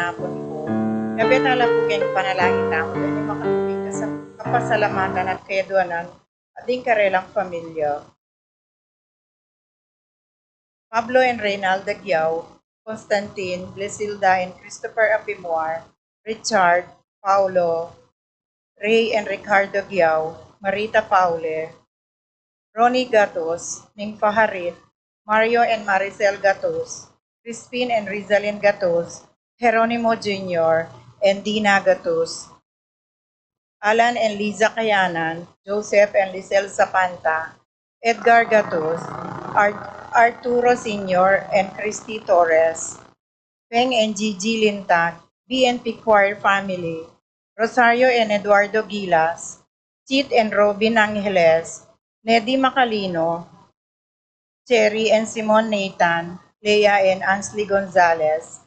panapon ko. Kabetala po kayong panalangin namo dahil makatubig ka sa kapasalamatan at kayaduanan at din karelang pamilya. Pablo and Reynalda Giao, Constantine, Blesilda and Christopher Apimuar, Richard, Paulo, Ray and Ricardo Giao, Marita Paule, Ronnie Gatos, Ning Faharit, Mario and Maricel Gatos, Crispin and Rizalyn Gatos, Geronimo Jr., and Dina Gatos, Alan and Liza Kayanan, Joseph and Lisel Zapanta, Edgar Gatos, Arturo Sr. and Christy Torres, Peng and Gigi Lintag, BNP Choir Family, Rosario and Eduardo Gilas, Chit and Robin Angeles, Neddy Macalino, Cherry and Simon Nathan, Leah and Ansley Gonzalez,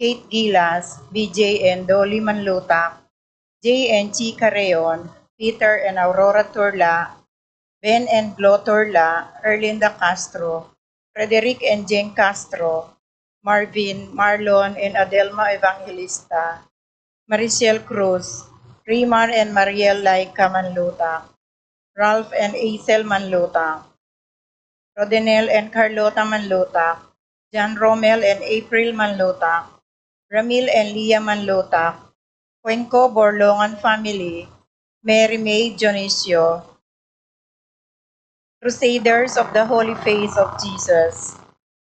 Kate Gilas, BJ and Dolly Manlutak, Jay and Chi Carreon, Peter and Aurora Turla, Ben and Glo Turla, Erlinda Castro, Frederick and Jane Castro, Marvin, Marlon and Adelma Evangelista, Maricel Cruz, Rimar and Mariel Laika Manlutak, Ralph and Aisel Manlutak, Rodenel and Carlota Manlutak, John Romel and April Manlutak, Ramil and Leah Manlutak, Cuenco Borlongan Family, Mary May Dionisio, Crusaders of the Holy Face of Jesus,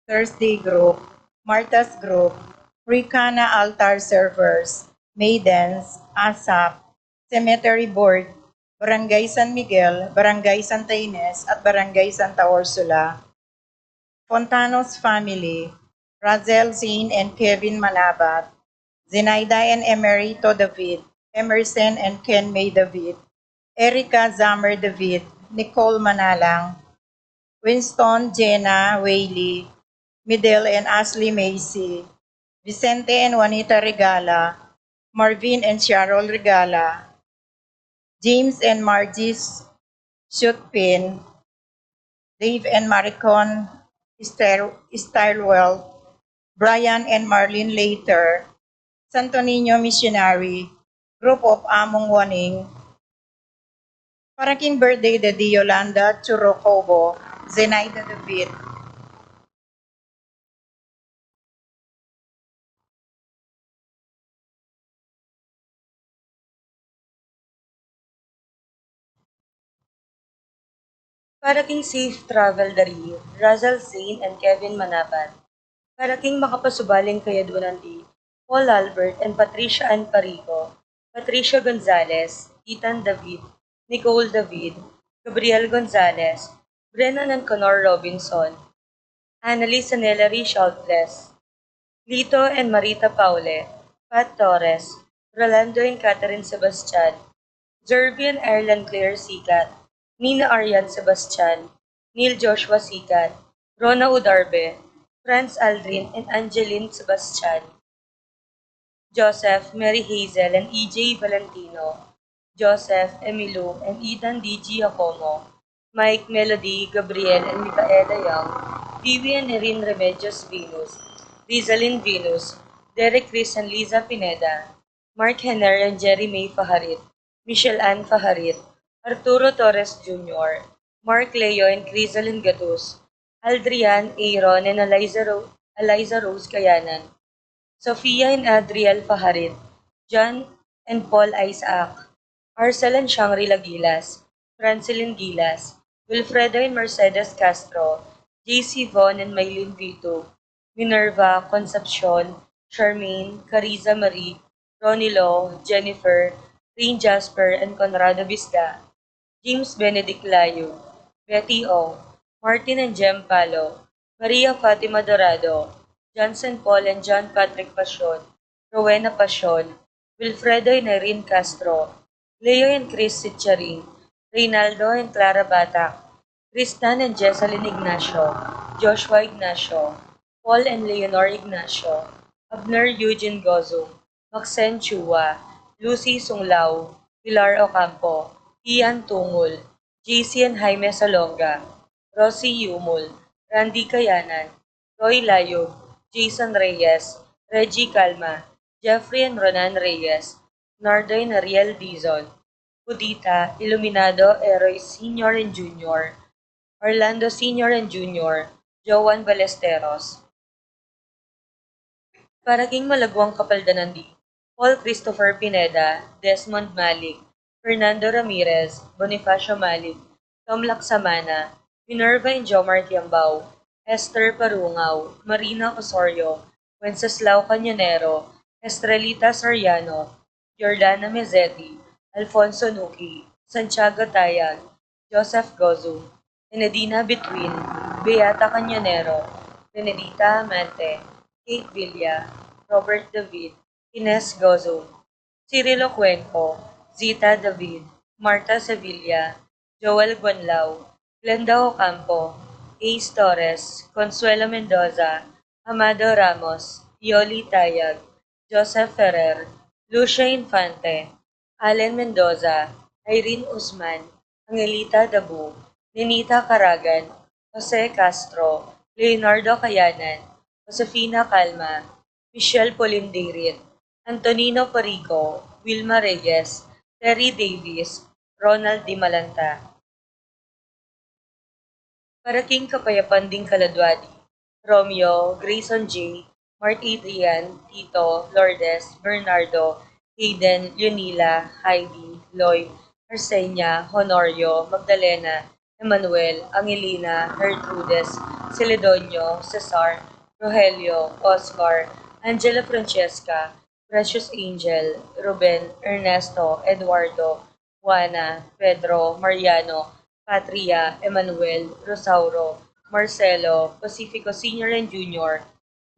Thursday Group, Martha's Group, Ricana Altar Servers, Maidens, ASAP, Cemetery Board, Barangay San Miguel, Barangay Santa Ines, at Barangay Santa Ursula. Fontanos Family, Razel Zane and Kevin Manabat, Zenaida and Emerito David, Emerson and Ken May David, Erica Zamer David, Nicole Manalang, Winston Jenna Whaley, Midel and Ashley Macy, Vicente and Juanita Regala, Marvin and Cheryl Regala, James and Margie Shutpin, Dave and Maricon Stylewell, Brian and Marlene Later, Santo Niño Missionary, Group of Among Waning, Paraking Birthday de Yolanda Churocobo, Zenaida David, Paraking safe travel dari Razal Zain and Kevin Manabat. Paraking makapasubaling kayaduanan di Paul Albert and Patricia Ann Parico, Patricia Gonzalez, Ethan David, Nicole David, Gabriel Gonzalez, Brennan and Connor Robinson, Annalise and Ellery Sheltless, Lito and Marita Paule, Pat Torres, Rolando and Catherine Sebastian, Zerby and Ireland Claire Sikat, Nina Arian Sebastian, Neil Joshua Sikat, Rona Udarbe, Franz Aldrin and Angeline Sebastian, Joseph, Mary Hazel and EJ Valentino, Joseph, Emilio and Ethan D. Giacomo, Mike, Melody, Gabriel and Micaela Young, Vivi and Erin Remedios Venus, Rizalyn Venus, Derek Chris and Liza Pineda, Mark Henner and Jerry May Faharit, Michelle Ann Faharit, Arturo Torres Jr., Mark Leo and Crisalyn Gatus, Aldrian, Aaron and Eliza Rose Kayanan, Sofia and Adriel Faharit, John and Paul Isaac, Arcel and Shangri-La Gilas, Francilyn Gilas, Wilfredo and Mercedes Castro, JC Von and Maylin Vito, Minerva, Concepcion, Charmaine, Cariza Marie, Ronnie Lo, Jennifer, Rain Jasper and Conrado Bisda, James Benedict Layo, Betty O, Martin and Jem Palo, Maria Fatima Dorado, Johnson Paul and John Patrick Pasion, Rowena Pasion, Wilfredo and Irene Castro, Leo and Chris Sitcharing, Reynaldo and Clara Batak, Tristan and Jessalyn Ignacio, Joshua Ignacio, Paul and Leonor Ignacio, Abner Eugene Gozo, Maxen Chua, Lucy Sunglao, Pilar Ocampo, Ian Tungul, JC and Jaime Salonga, Rosie Yumul, Randy Kayanan, Roy Layog, Jason Reyes, Reggie Calma, Jeffrey and Ronan Reyes, Nardoy Nariel Dizon, Judita Iluminado Eroy Sr. and Jr., Orlando Sr. and Jr., Joan Ballesteros, Paraging Malagwang Kapaldanandi, Paul Christopher Pineda, Desmond Malik, Fernando Ramirez, Bonifacio Malik, Tom Laksamana, Minerva and Jomar Tiambao, Esther Parungaw, Marina Osorio, Wenceslao Cañonero, Estrelita Soriano, Jordana Mezzetti, Alfonso Nuki, Santiago Tayag, Joseph Gozu, Enedina Between, Beata Cañonero, Benedita Amante, Kate Villa, Robert David, Ines Gozo, Cirilo Cuenco, Zita David, Marta Sevilla, Joel Guanlao, Glenda Ocampo, Ace Torres, Consuelo Mendoza, Amado Ramos, Yoli Tayag, Joseph Ferrer, Lucia Infante, Allen Mendoza, Irene Usman, Angelita Dabu, Ninita Caragan, Jose Castro, Leonardo Cayanan, Josefina Calma, Michelle Polindirit, Antonino Parico, Wilma Reyes, Terry Davis, Ronald Di Malanta. Paraking Kapayapan Ding Kaladwadi, Romeo, Grayson J., Mark Adrian, Tito, Lourdes, Bernardo, Hayden, Leonila, Heidi, Lloyd, Arsenia, Honorio, Magdalena, Emmanuel, Angelina, Gertrudes, Celedonio, Cesar, Rogelio, Oscar, Angela Francesca, Precious Angel, Ruben, Ernesto, Eduardo, Juana, Pedro, Mariano, Patria, Emmanuel, Rosauro, Marcelo, Pacifico Senior and Junior,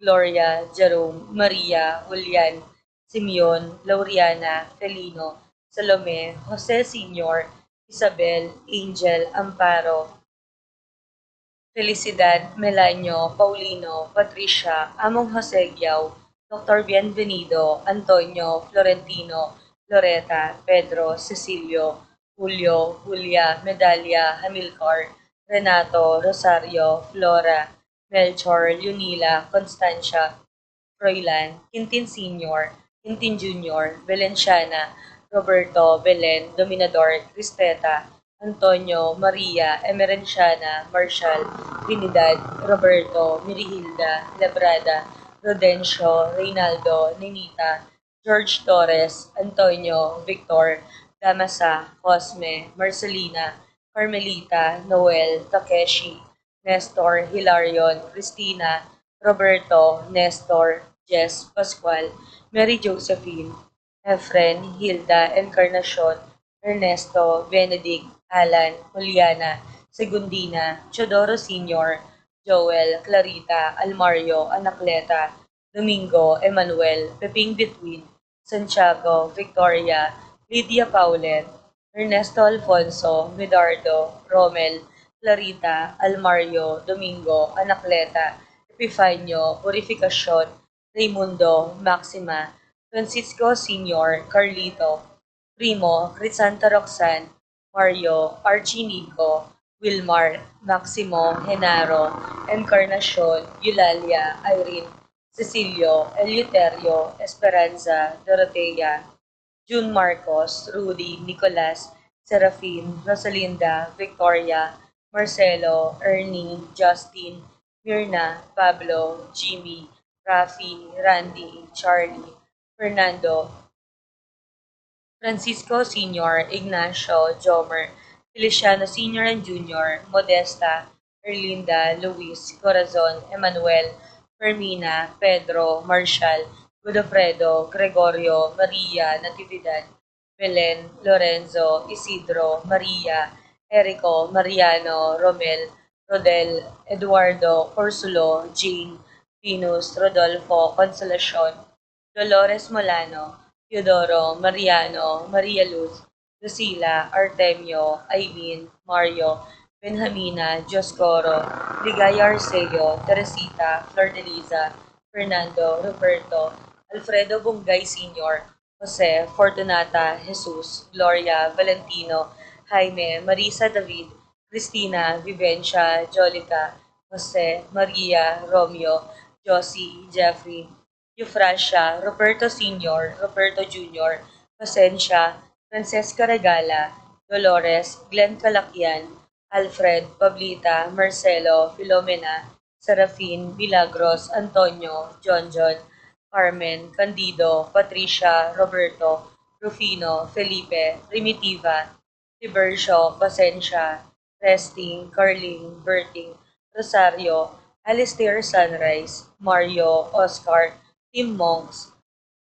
Gloria, Jerome, Maria, Julian, Simeon, Lauriana, Felino, Salome, Jose Senior, Isabel, Angel, Amparo, Felicidad, Melanio, Paulino, Patricia, Among Jose Giao, Dr. Bienvenido, Antonio, Florentino, Loreta, Pedro, Cecilio, Julio, Julia, Medalia, Hamilcar, Renato, Rosario, Flora, Melchor, Lunila, Constancia, Froilan, Quintin Senior, Quintin Junior, Valenciana, Roberto, Belen, Dominador, Cristeta, Antonio, Maria, Emerenciana, Marshall, Trinidad, Roberto, Mirihilda, Labrada, Rodencio, Reynaldo, Ninita, George Torres, Antonio, Victor, Damasa, Cosme, Marcelina, Carmelita, Noel, Takeshi, Nestor, Hilarion, Christina, Roberto, Nestor, Jess, Pascual, Mary Josephine, Efren, Hilda, Encarnacion, Ernesto, Benedict, Alan, Juliana, Segundina, Chodoro Sr., Joel, Clarita, Almario, Anacleta, Domingo, Emmanuel, Peping Between, Santiago, Victoria, Lydia Paulet, Ernesto Alfonso, Medardo, Romel, Clarita, Almario, Domingo, Anacleta, Epifanio, Purificacion, Raimundo, Maxima, Francisco Sr., Carlito, Primo, Crisanta Roxanne, Mario, Archie Nico, Wilmar, Maximo, Genaro, Encarnacion, Eulalia, Irene, Cecilio, Eleuterio, Esperanza, Dorotea, June Marcos, Rudy, Nicolas, Serafin, Rosalinda, Victoria, Marcelo, Ernie, Justin, Mirna, Pablo, Jimmy, Rafi, Randy, Charlie, Fernando, Francisco Sr., Ignacio, Jomer, Feliciano Sr. and Jr., Modesta, Erlinda, Luis, Corazon, Emmanuel, Fermina, Pedro, Marshall, Godofredo, Gregorio, Maria, Natividad, Belen, Lorenzo, Isidro, Maria, Erico, Mariano, Romel, Rodel, Eduardo, Orsulo, Jean, Venus, Rodolfo, Consolacion, Dolores Molano, Teodoro, Mariano, Maria Luz, Lucila, Artemio, Aileen, Mario, Benjamina, Dioscoro, Ligaya Arceo, Teresita, Flordelisa, Fernando, Roberto, Alfredo Bungay Sr., Jose, Fortunata, Jesus, Gloria, Valentino, Jaime, Marisa David, Cristina, Vivencia, Jolica, Jose, Maria, Romeo, Josie, Jeffrey, Eufrasia, Roberto Sr., Roberto Jr., Pasencia, Francesca Regala, Dolores, Glenn Calacyan, Alfred, Pablita, Marcelo, Filomena, Serafin, Milagros, Antonio, John, Carmen, Candido, Patricia, Roberto, Rufino, Felipe, Primitiva, Tibercio, Pasencia, Resting, Carling, Berting, Rosario, Alistair Sunrise, Mario, Oscar, Tim Monks,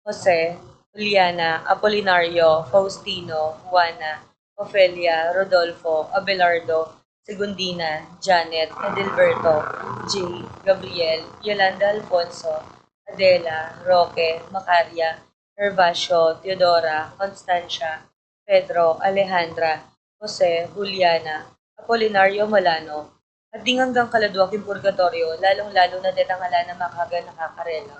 Jose, Juliana, Apolinario, Faustino, Juana, Ofelia, Rodolfo, Abelardo, Segundina, Janet, Adilberto, Jay, Gabriel, Yolanda Alfonso, Adela, Roque, Macaria, Gervasio, Teodora, Constancia, Pedro, Alejandra, Jose, Juliana, Apolinario Molano, at di hanggang kaladwaking purgatorio, lalong-lalo na detangala na makaga nakakarela.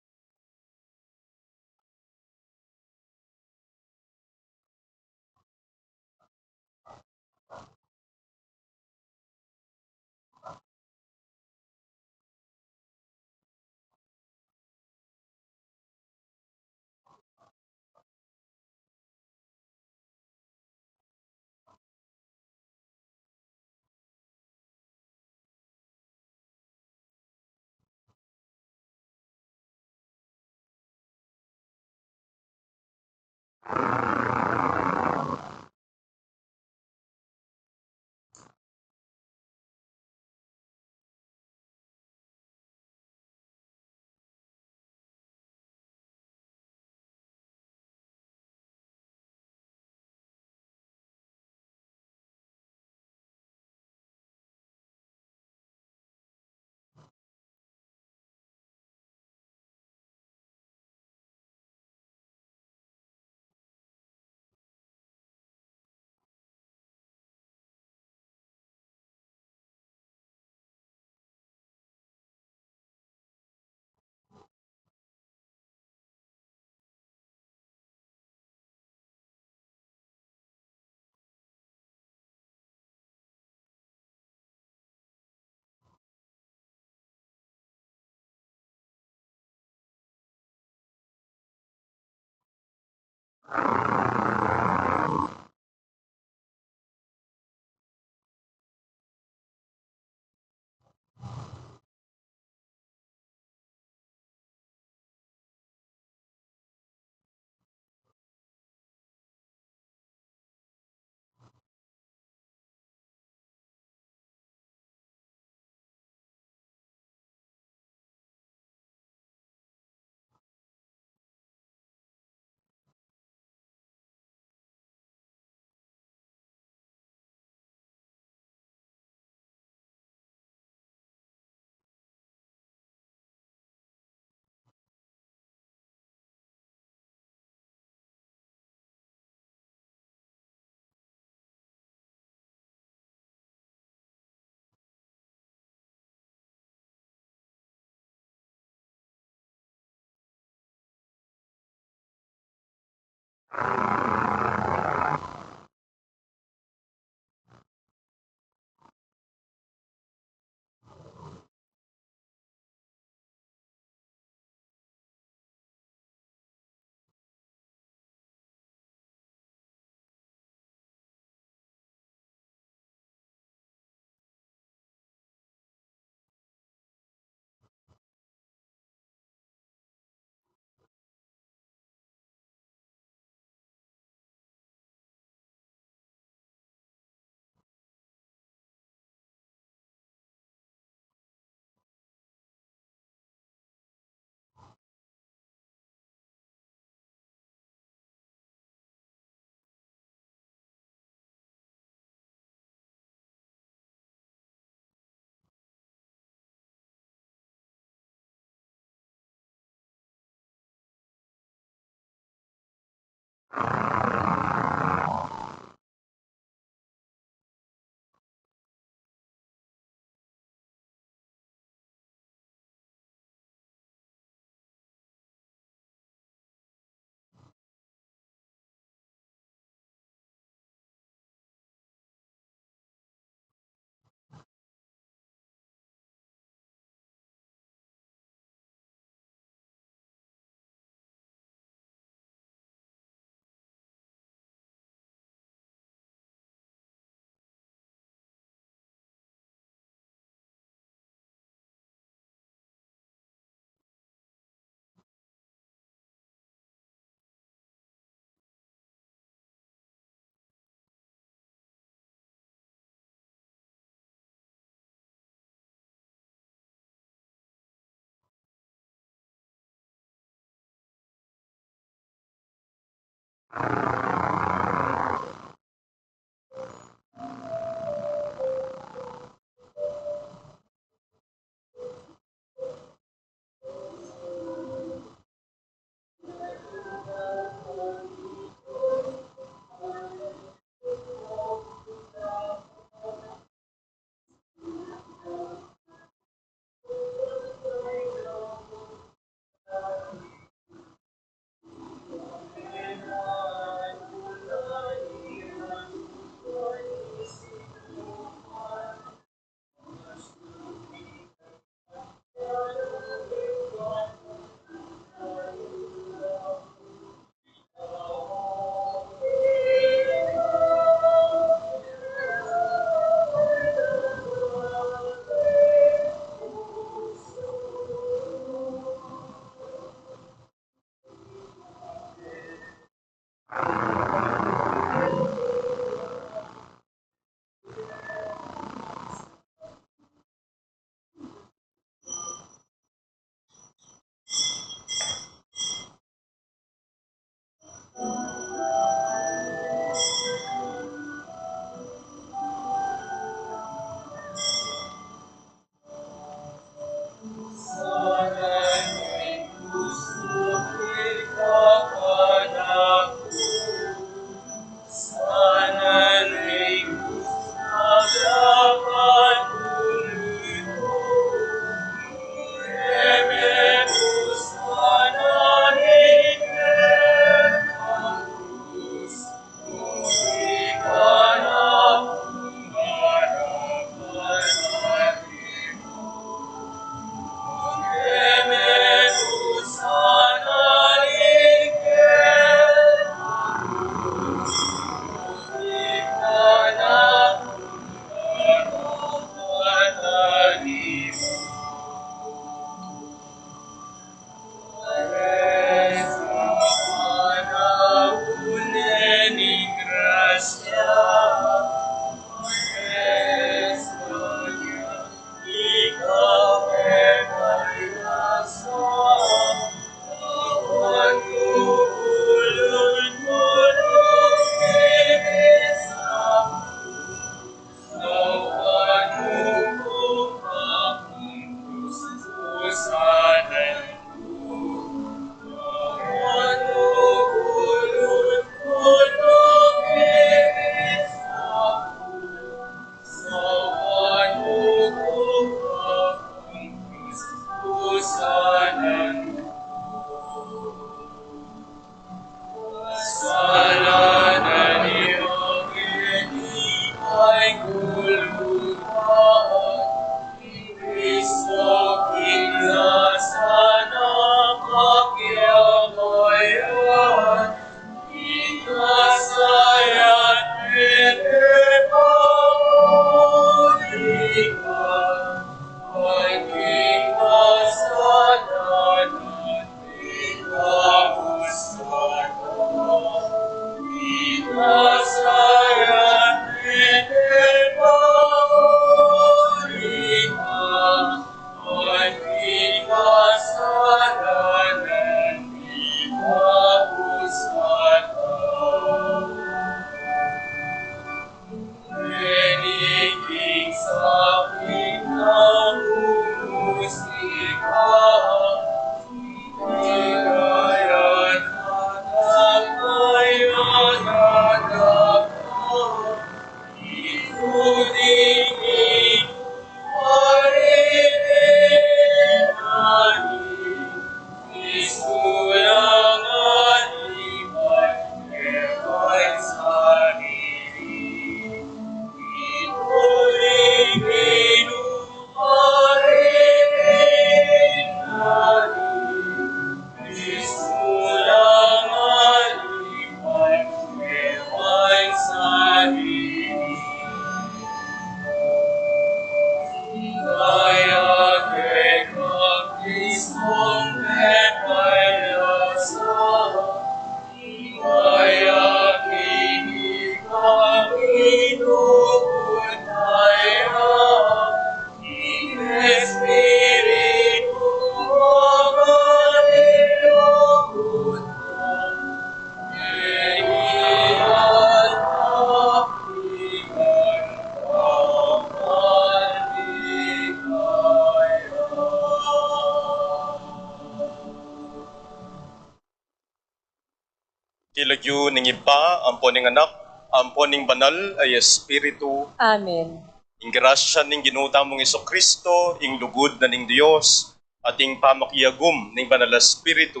Kilagyo ning iba, ampo ning anak, ampo ning banal ay Espiritu, Amen. ing grasya ning ginuta mong Kristo, ing lugod na ning Dios, at ing pamakiyagom ning banal na Espiritu,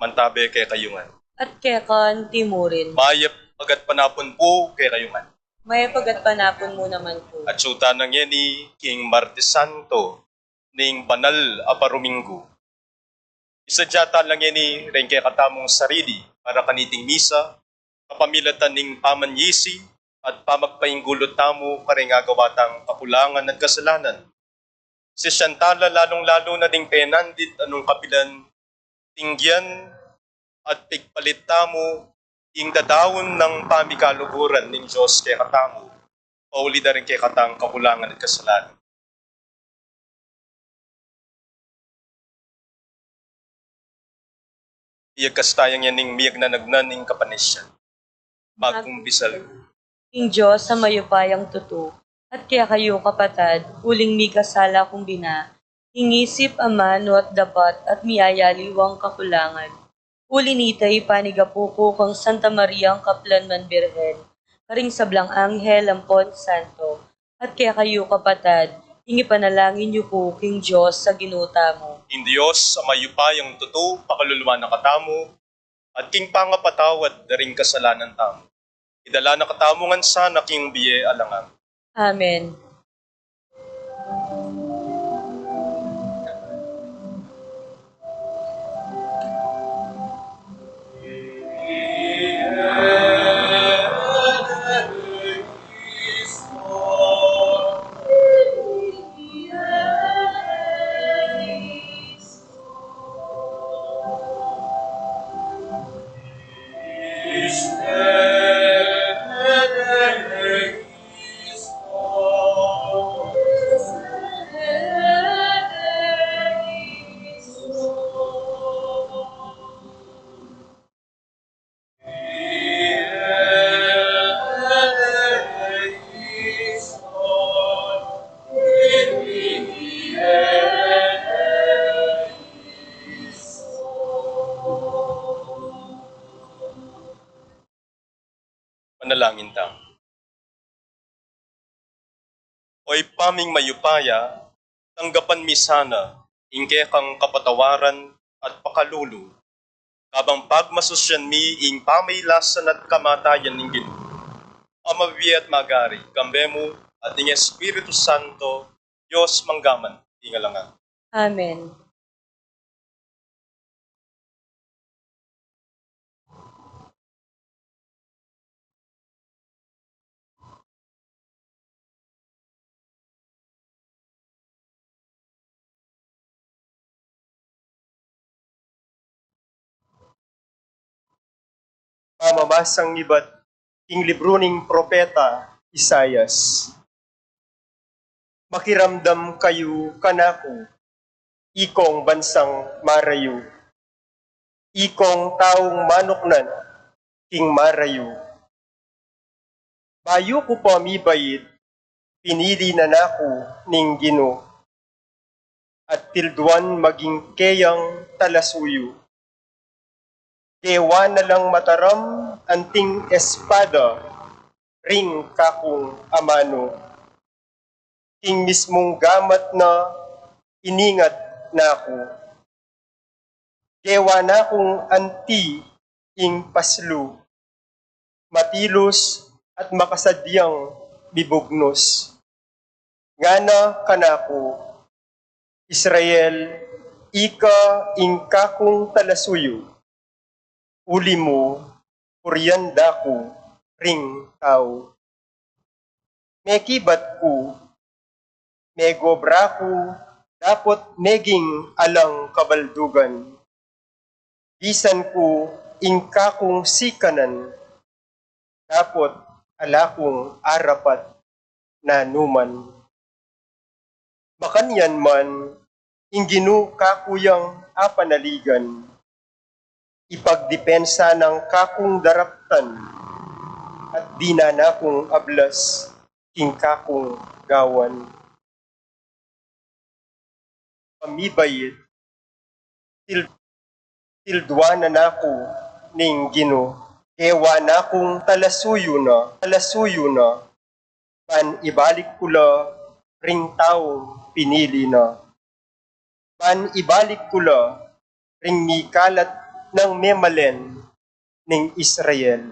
mantabe kay kayungan. At kekan timurin. Mayap agat panapon po kay kayungan. May pagatpanapon mo naman po. At suta nang yeni, king Martes Santo, ning banal aparumingo. Isadyata lang yeni, rin kay katamong sarili, para kaniting misa, kapamilatan ning pamanyisi, at pamagpainggulot tamo karing agawatang kapulangan at kasalanan. Si Shantala lalong-lalo na ding penandit anong kapilan, tingyan at pigpalit tamo, ing dadawon ng pamikaluguran ning Diyos kay katamo, pauli na rin kay katang kapulangan at kasalanan. Iyag kastayang yan ning miyag na nagnaning kapanisyan. Bagong bisal. King Diyos sa mayupayang tuto, at kaya kayo kapatad, uling mi kasala kong bina, hingisip amano at dapat at miyayaliwang kakulangan. Uli nitay panigapuko kang Santa Maria ang Kaplanman Birhen, karing sablang anghel ang Pon Santo, at kaya kayo kapatad, hingi panalangin niyo po King Diyos sa ginuta mo. In Diyos sa mayupayang tuto, pakaluluwa na katamo, at king pangapatawad na ring kasalanan tamo. Idala na katamungan sana king biye alangan. Amen. Panalangin ta. Oy paming mayupaya, tanggapan mi sana, ingke kang kapatawaran at pakalulu, kabang pagmasusyan mi ing pamaylasan at kamatayan ning Ginoo. Amabi at magari, kambemo at ing Espiritu Santo, Diyos manggaman, tingalangan. Amen. Mamabasang iba't ing libro ning propeta Isayas. Makiramdam kayo kanako, ikong bansang marayo, ikong taong manoknan, king marayo. Bayo ko po amibait, pinili na nako ning Ginoo, at tilduan maging keyang talasuyo. Dewa na lang mataram, anting espada, ring kakong amano. King mismong gamat na iningat na ako. Dewa na kong anti ing paslu, matilos at makasadyang bibugnos. Ngana kanako, Israel, ika ing kakong talasuyo. Uli mo, kuryanda ko, ring tao. Mekibat ko, megobra ko, dapat meging alang kabaldugan. bisan ko ingka kong sikanan, dapat ala kong arapat na numan. Makanyan man, ingginu kakuyang apanaligan, ipagdepensa ng kakong daraptan, at di na kong ablas, king kakong gawan. Pamibayit, tildwa na nako ning Gino, kewa na kong talasuyo na, pan ibalik kula ring taong pinili na. Pan ibalik kula ring mikalat ng memalen ning Israel.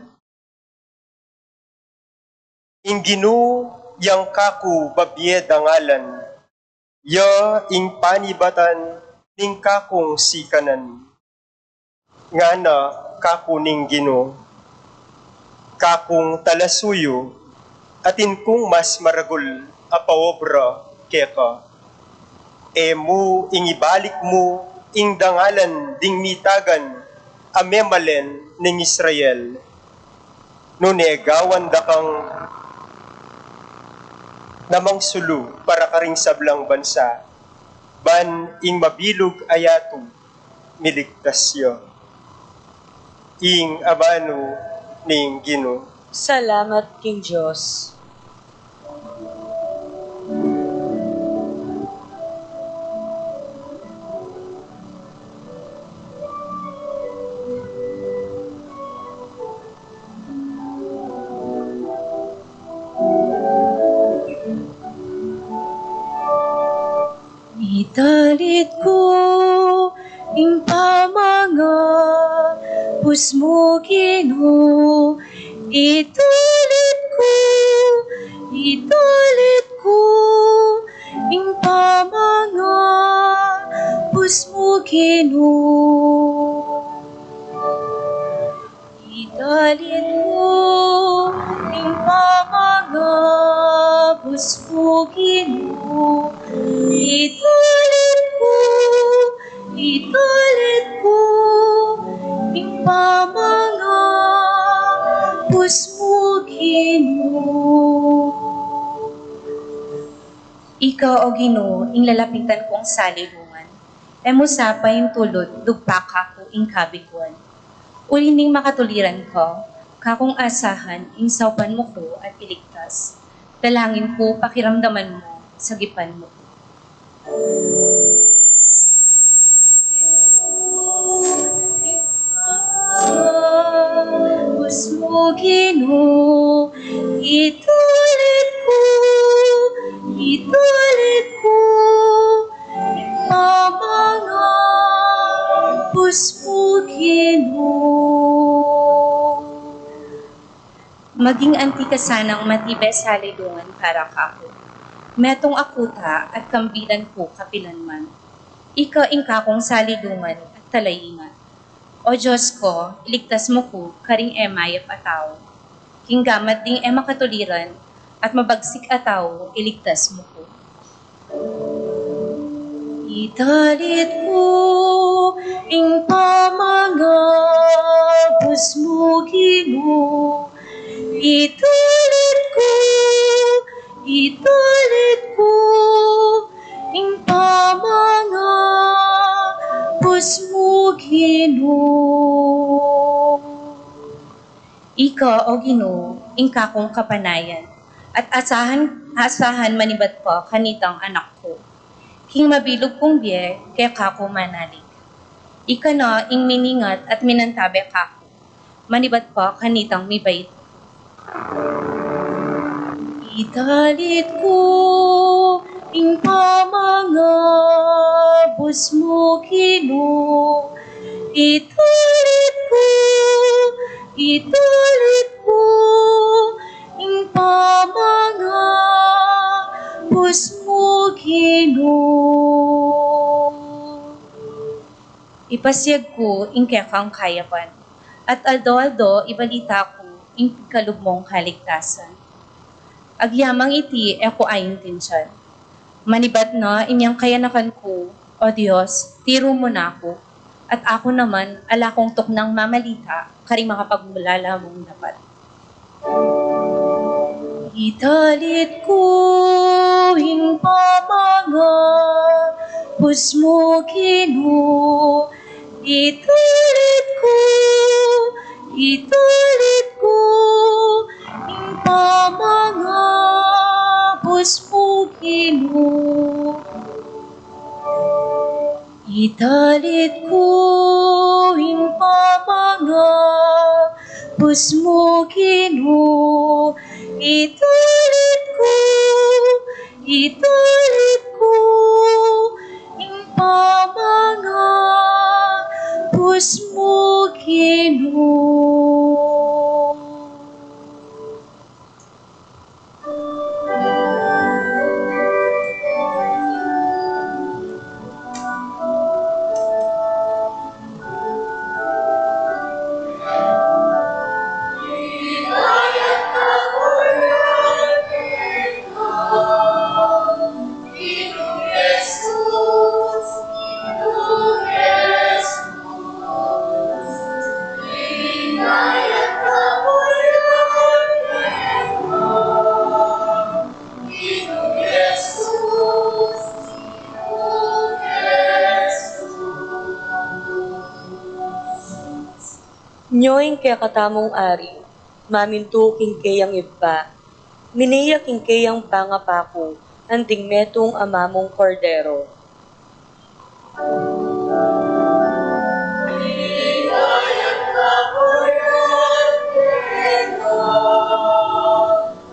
Ing Gino yang kaku babyed dangalan, ya ing panibatan ning kakong sikanan. Nga na kaku ning Gino, kakong talasuyo, atin kung mas maragul a paobra keka. E mo ing ibalik mo ing dangalan ding mitagan a memalen ning Israel. No negawan da kang namang sulu para karing sablang bansa, ban ing mabilog ayato miligtas yo. Ing abano ning Gino. Salamat King Diyos. Italit ko ing pamanga pusmo Ginoo, italit ko ing pamanga pusmo Ginoo. Italit ko ing pamanga pusmo Ginoo, italit ko, ing pamanga pusmo Ginoo. Ikaw, O Ginoo, ing lalapitan kong salilungan, emusapa yung tulod, dugpaka ko ing kabiguan. Ulining makatuliran ko, kakong asahan, ing saupan mo ko at iligtas. Dalangin ko, pakiramdaman mo, sagipan mo. Pusmo Ginoo, italit ko, pamanga pusmo Ginoo. Maging antika sanang matibay sa halidungan para kako. Metong akuta at kambilan ko kapilanman. Ika ing kakong salidungan at talayingan. O Diyos ko, iligtas mo ko, karing emayap ataw. Kinggamat ding ema katuliran, at mabagsik ataw, iligtas mo ko. Italit ko, ing pamanga, pusmo Ginoo. Italit ko, ing pamanga, pusmo Ginoo. Ika, O Ginoo, ing kakong kapanayan, at asahan manibat ko kanitang anak ko. King mabilog kong biye, kaya kako manalig. Ika na ing miningat at minantabe kako, manibat ko kanitang mibait. Italit ko, ing pamanga, pusmo Ginoo. Italit ko, ing pamanga, pusmo Ginoo. Ipasiyag ko ing kekang kayapan, at aldo-aldo ibalita ko ing kalugmong kaligtasan. Agyamang iti eko ayon tinsiyan. Manibat na inyang kayanakan ko, O Diyos, tiro mo na ako, At ako naman, ala kong tuknang mamalita, kari makapagmulala mong dapat. Italit ko hinpamanga, pusmo kinu, italit ko, hinpamanga, pusmo kinu. Italit ko hinpamanga, pusmo kinu, italit ko, hinpamanga, pusmo kinu. Nyoing kaya katamong ari, maminto king kayang iba, miniya king kayang pangapako, anting metong amamong kordero.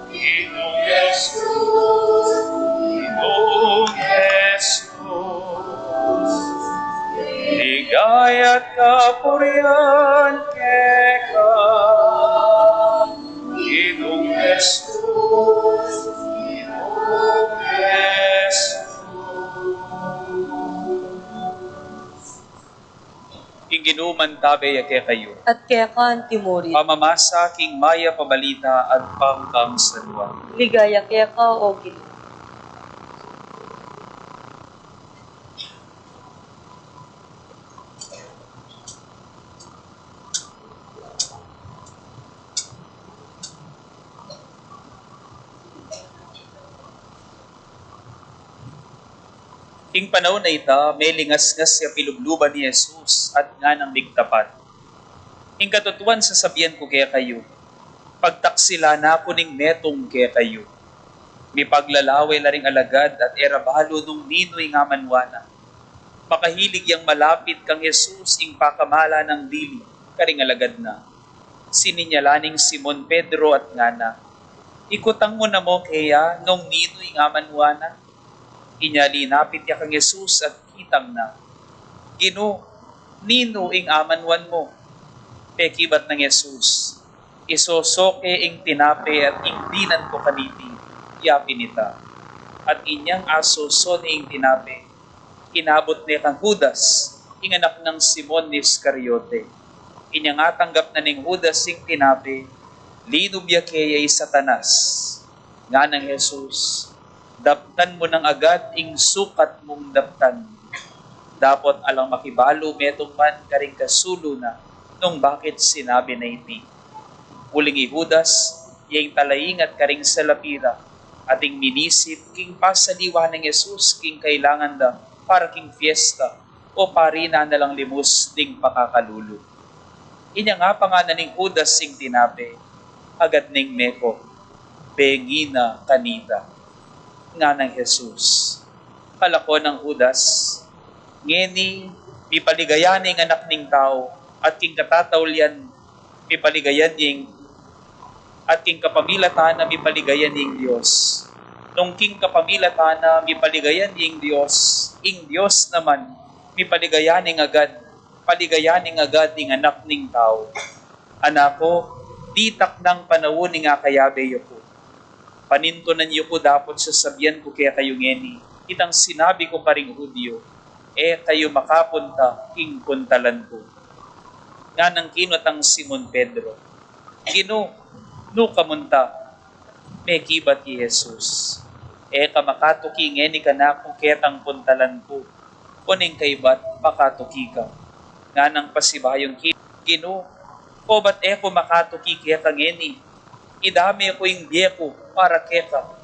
Ginoong Jesus, ligaya't kapurihan keka. Ginoong Jesus, Ginoong Jesus. King ginuman tabe yake kayo. At kaya kan timurit, Pamamasa king maya pabalita at pangkang salwa. ligaya kaya ka o gili. Ing panahon na ita, may lingas-ngas siya pilubluban ni Jesus at nga ng bigtapat. Ing katutuan sa sabihan ko kaya kayo, pagtaksila na ako ning metong kaya kayo. May paglalaway na ring alagad at erabalo nung ninoy nga manwana. Makahilig yang malapit kang Jesus ing pakamala ng dili, karing alagad na. Sininyalaning Simon Pedro at ngana, ikutang mo na mo kaya nung ninoy nga manwana. Inyali napit ya kang Jesus at kitang na, Gino, nino ing amanwan mo. Pekibat ng Jesus, isosoke ing tinape at ing dinan ko kaniti, yapin ita. At inyang aso son ing tinape, inabot niya kang Judas, ing anak ng Simon ni Iscariote. Inyang atanggap na ning Judas ing tinape, linubya kaya Satanas. Nga ng Jesus, daptan mo ng agad ing sukat mong daptan. Dapot alang makibalo metong man karing kasulo na nung bakit sinabi na iti. Uling ihudas, yung talaying at karing salapira, ating minisip king pasaliwa ng Jesus king kailangan da para king fiesta o parina na lang limos ding pakakalulu. Inya nga pa nga na ning hudas sing tinape, agad ning meko, bengina kanita. Nga ng Jesus. Kalako ng Judas, ngeni, mipaligayan ng anak ning tao, at king katatawlian, mipaligayan ning, at king kapamilatan na mipaligayan ning Diyos. Nung king kapamilatan na mipaligayan ning Diyos, ing Diyos naman, mipaligayan ning agad, paligayan ning agad ning anak ning tao. Anako, ditak ng panahon ni nga kayabe ko. Panintunan niyo ko dapat sa sabihan ko kaya kayo ngeni. Itang sinabi ko paring Hudyo, kayo makapunta, king puntalan ko. Nga nang kinotang Simon Pedro, Gino, no kamunta, may kibat ni Jesus. Kamakatuki ngeni ka na kung ketang puntalan ko. Kuning kaybat, makatuki ka. nga ng pasibayong Gino, o ba't eko makatuki kaya kangeni, idami ko yung biyeko para keka.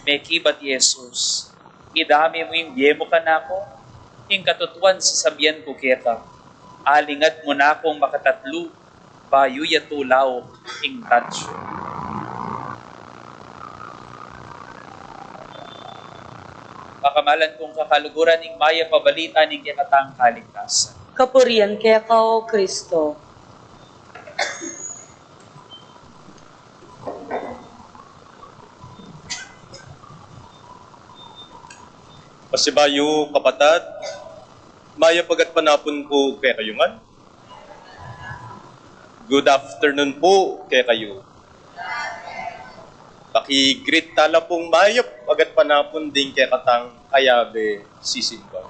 Meki ba't Jesus, idami mo yung biyemo ka na ako, yung katutuan sasabihan ko keka, alingat mo na akong makatatlo, bayo yatulaw ing tansyo. Pakamalan kong kakaluguran ing maya pabalita ning kikatang kaligtasan. Kapurian kaya kao, Kristo. Pasibayo, kapatad, maya pagat panapon po kaya kayo man. Good afternoon po kaya kayo. Paki-greet tala pong mayop pagat panapon din kaya katang ayabe sisimba.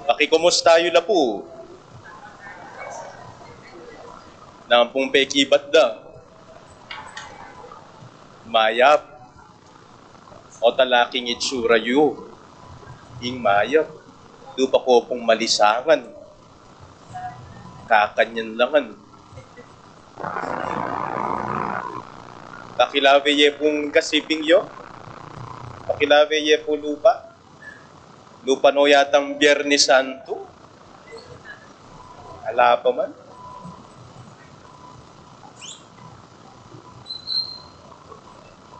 Paki-kumusta yun na po. Nang pong pekibat da. Mayap. O talaking itsura yu. Ing mayap. Dupa ko pong malisangan. Kakanyan langan. Pakilave ye pong kasiping yo. Pakilave ye po lupa. Lupa no yatang Biyernes Santo. Ala pa man.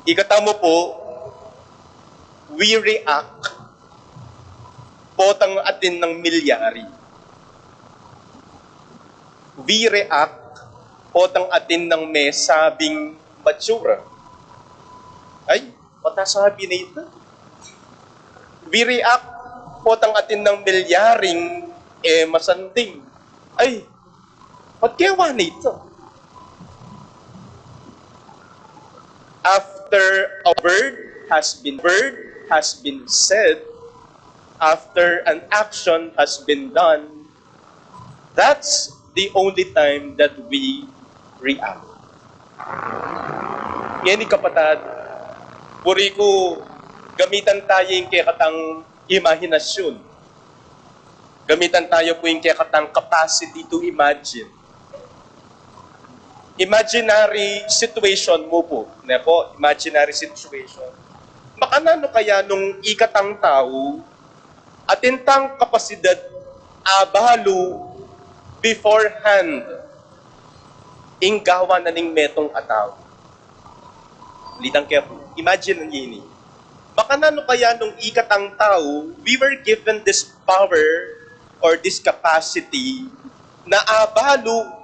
Ikatamo po, we react potang atin ng milyari. We react potang atin ng may sabing matsura. Ay, patasabi na ito. We react potang atin ng milyaring masanding. Ay, patkewa na ito. After a word has been said, after an action has been done, that's the only time that we react. Yan kapatad, puri ko gamitan tayo yung kekatang imahinasyon. Gamitan tayo po yung kekatang capacity to imagine. Imaginary situation mo po. Nepo, imaginary situation. Makanano kaya nung ikatang tao atintang kapasidad abalo beforehand inggawa na ning metong ataw. Litang kaya po. Imagine ang yini. Makanano kaya nung ikatang tao, we were given this power or this capacity na abalo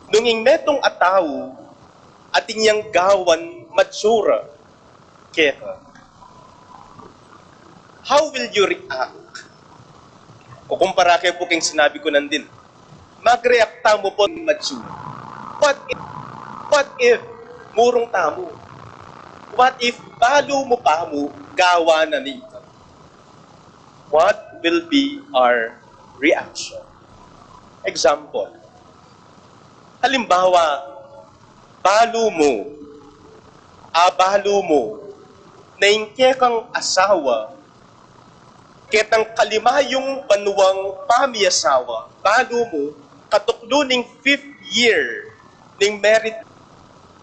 nung ing metong ataw at inyang gawan matsura kaya. How will you react? Kukumpara kayo po king sinabi ko nandin. Magreakta mo po matsura. What if murong tamo? What if balo mo pa mo gawa na nito? What will be our reaction? Example. Halimbawa, balo mo, na ingke kang asawa, ketang kalimayong banuwang pamiyasawa, balo mo, katuklo ning 5th year, ning merit,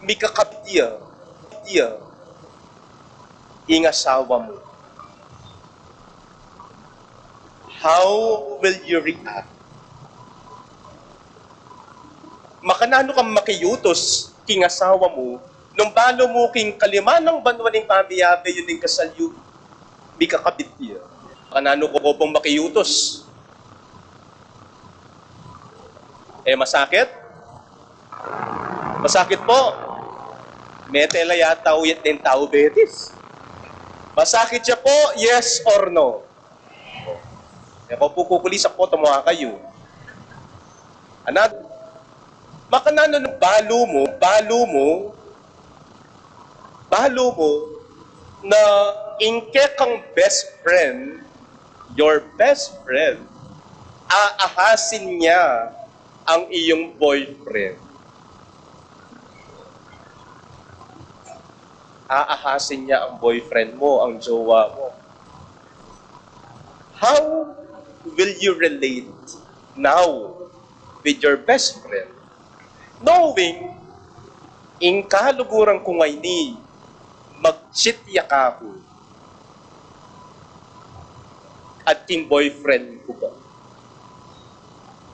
mikakaptiya, ing asawa mo. How will you react? Makanano kang makiyutos king asawa mo, nung balo mo king kalima ng banwaning pamiyabe yun ning kasalyo, di kakabit niya. Makanano ko pong makiyutos? Masakit? Masakit po. Metela yata uyat din tao betis. Masakit siya po, yes or no? Kung po kukulisak po, tumuha kayo. Anak, makanano ng balo mo na ingke kang best friend, your best friend, aahasin niya ang iyong boyfriend. Aahasin niya ang boyfriend mo, ang jowa mo. How will you relate now with your best friend, knowing in kaluguran ko ngay ni magchitya ka ko at king boyfriend ko ba?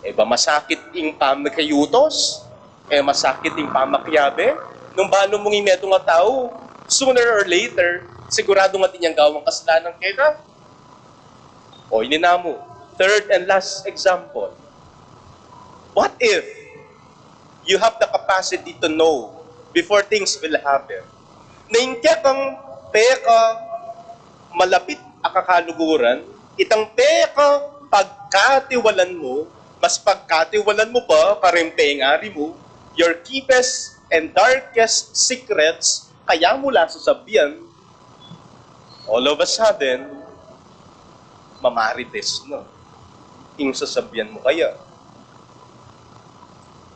Eh ba masakit ing pamakayutos? Eh masakit ing pamakyabe? Nung bano mong imeto nga tao, sooner or later, sigurado nga tinyang gawang kasalanan kaya. O ininamo, third and last example. What if you have the capacity to know before things will happen? Naingkya kang peka malapit akakaluguran, itang peka pagkatiwalan mo, mas pagkatiwalan mo pa, parimpengari mo, your deepest and darkest secrets, kaya mula sa sabihan, all of a sudden, mamarites, no? Yung sasabihan mo kaya.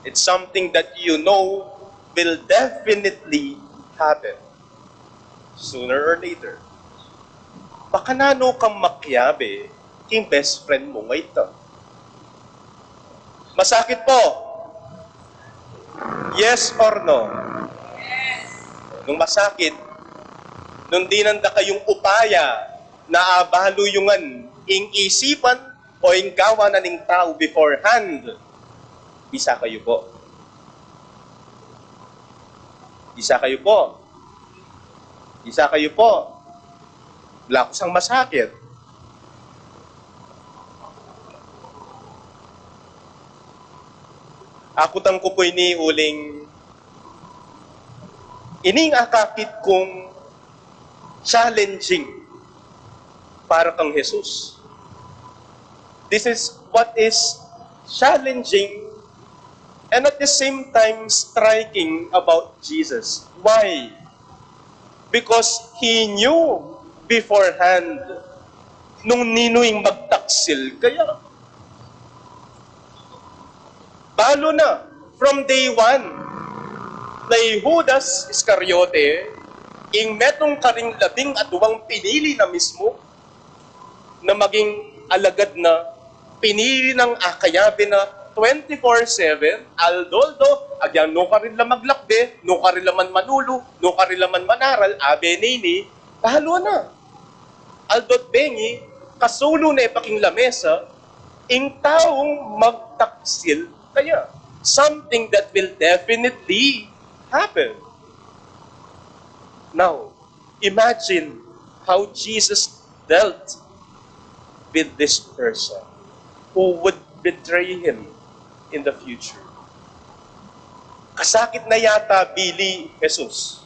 It's something that you know will definitely happen sooner or later. Baka nano kang makyabe king best friend mo nga ito. Masakit po. Yes or no? Yes. Nung masakit, nung di nanda kayong upaya na abaluyungan ing isipan o ing gawa na ning tao beforehand, isa kayo po. Isa kayo po. Isa kayo po. Wala ko sang masakit. Ako tang ko po ini uling ining akakit kong challenging para kang Jesus. This is what is challenging and at the same time striking about Jesus. Why? Because He knew beforehand nung ninuing magtaksil kaya. Balo na, from day one, na Judas Iscariote, ing metong karing 12 pinili na mismo, na maging alagad na, pinili ng akayabe na 24/7, aldoldo, agyan no ka rin lang maglakbe, no ka rin laman manulo, no ka rin laman manaral, abe nini, balo na. Aldot bengi, kasulo na ipaking lamesa, ing taong magtaksil, kaya, something that will definitely happen. Now, imagine how Jesus dealt with this person who would betray Him in the future. Kasakit na yata bili Jesus.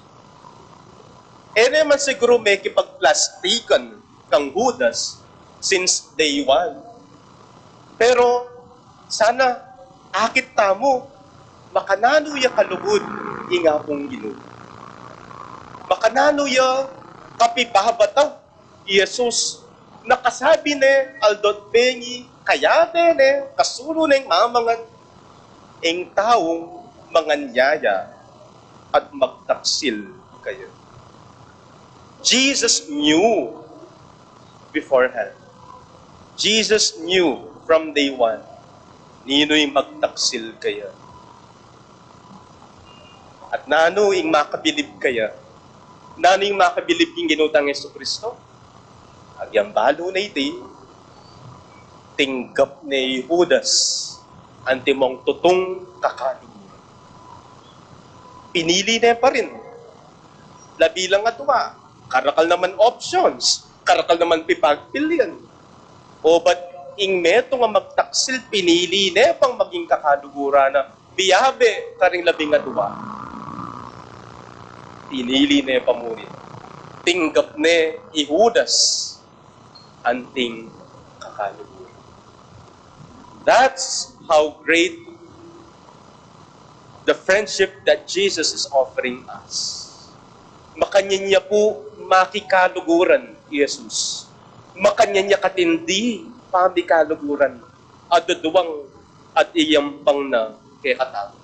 Eh naman siguro may kipagplastikan kang Judas since day one. Pero sana akit tamo, makanano ya kalugod, inga pong Ginoo. Makanano ya kapibabata, Jesus, nakasabi ne, aldot pengi, kaya ne, kasulo ne, mamangan, ing taong manganyaya at magtaksil kayo. Jesus knew beforehand. Jesus knew from day one nino'y magtaksil kaya. At nano ing makabilib kaya? Nano ing makabilib yung ginutang Yesu Kristo? Agyang balo na iti, tinggap ni Judas, antimong tutong kakaluguran. Pinili na pa rin. Labilang atwa, karakal naman options, karakal naman pipagpilian. O ba't ing meto nga magtaksil, pinili na pang maging kakalugura na biyabe karing labing atwa. Pinili na pamunit. Tinggap na Judas anting kakalugura. That's how great the friendship that Jesus is offering us. Makanya niya po makikaluguran, Jesus. Makanya niya katindi, pamikaluguran, at duduwang at iyampang na kay katamo.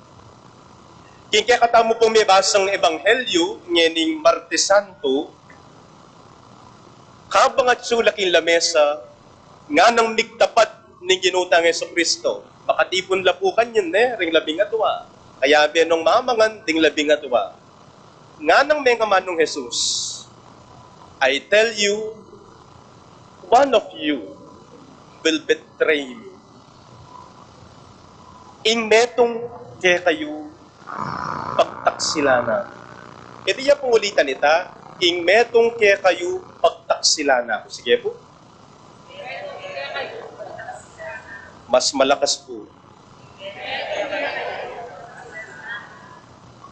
King kay katamo pong may basang ebanghelyo, ngening Martes Santo, kabang at sulaking lamesa, nga nang migtapat ni ginutang Yeso Kristo. Makatipon lapukan yun ring 12. Kaya benong mamangan ding 12. Nga nang may kamanong Jesus, I tell you, one of you will betray me. Ing metong kaya kayo pagtaksilana. Ito yung pangulitan ita, ing metong kaya kayo pagtaksilana. Sige po. Mas malakas po.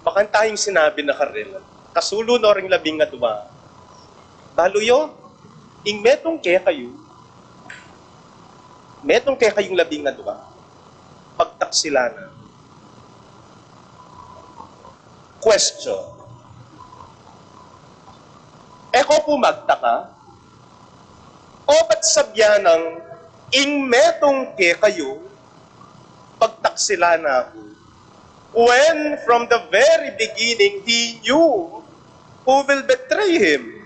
Makantahing sinabi na karel, kasulo no ring 12. Baluyo, ing metong kaya kayong 12, pagtaksilana. Question. Eko po magtaka, o ba't sabyanang ing metong kaya kayo, pagtaksilana ako? When from the very beginning, he knew who will betray him.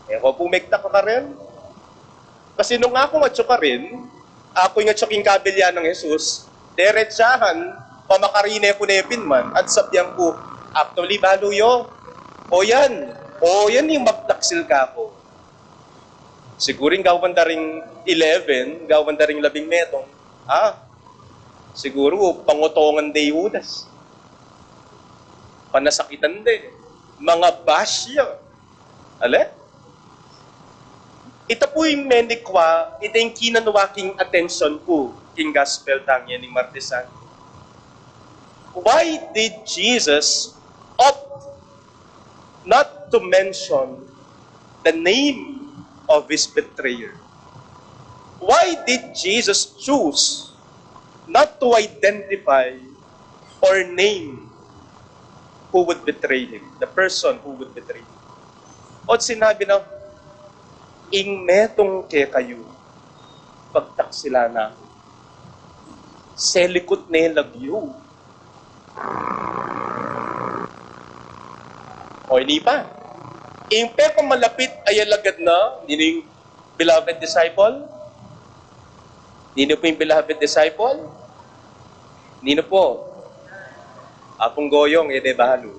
Eko po magtaka ka rin. Kasi nung ako nga ka rin, ako nga tsuking kabilya ng Jesus, derechahan, pamakarine ko nepin man, at sabyang ko, actually, baluyo. O yan yung magtaksil ka ko. Siguring gawan da ring 11, gawan da ring 12. Siguro, pangutongan de Judas. Panasakitan de. Mga basya. Ale? Ito po yung menikwa, ito yung kinanuwaking attention po king gospel tangya ni Martesan. Why did Jesus opt not to mention the name of his betrayer? Why did Jesus choose not to identify or name who would betray him, the person who would betray him? O sinabi na, ing metong ke kayo, pagtaksila na, selikot ne lagyo. O hindi pa. Ing pe kung malapit ay alagad na, nining beloved disciple? Nino po yung beloved disciple? Nino po? Apong goyong, ede bahalo.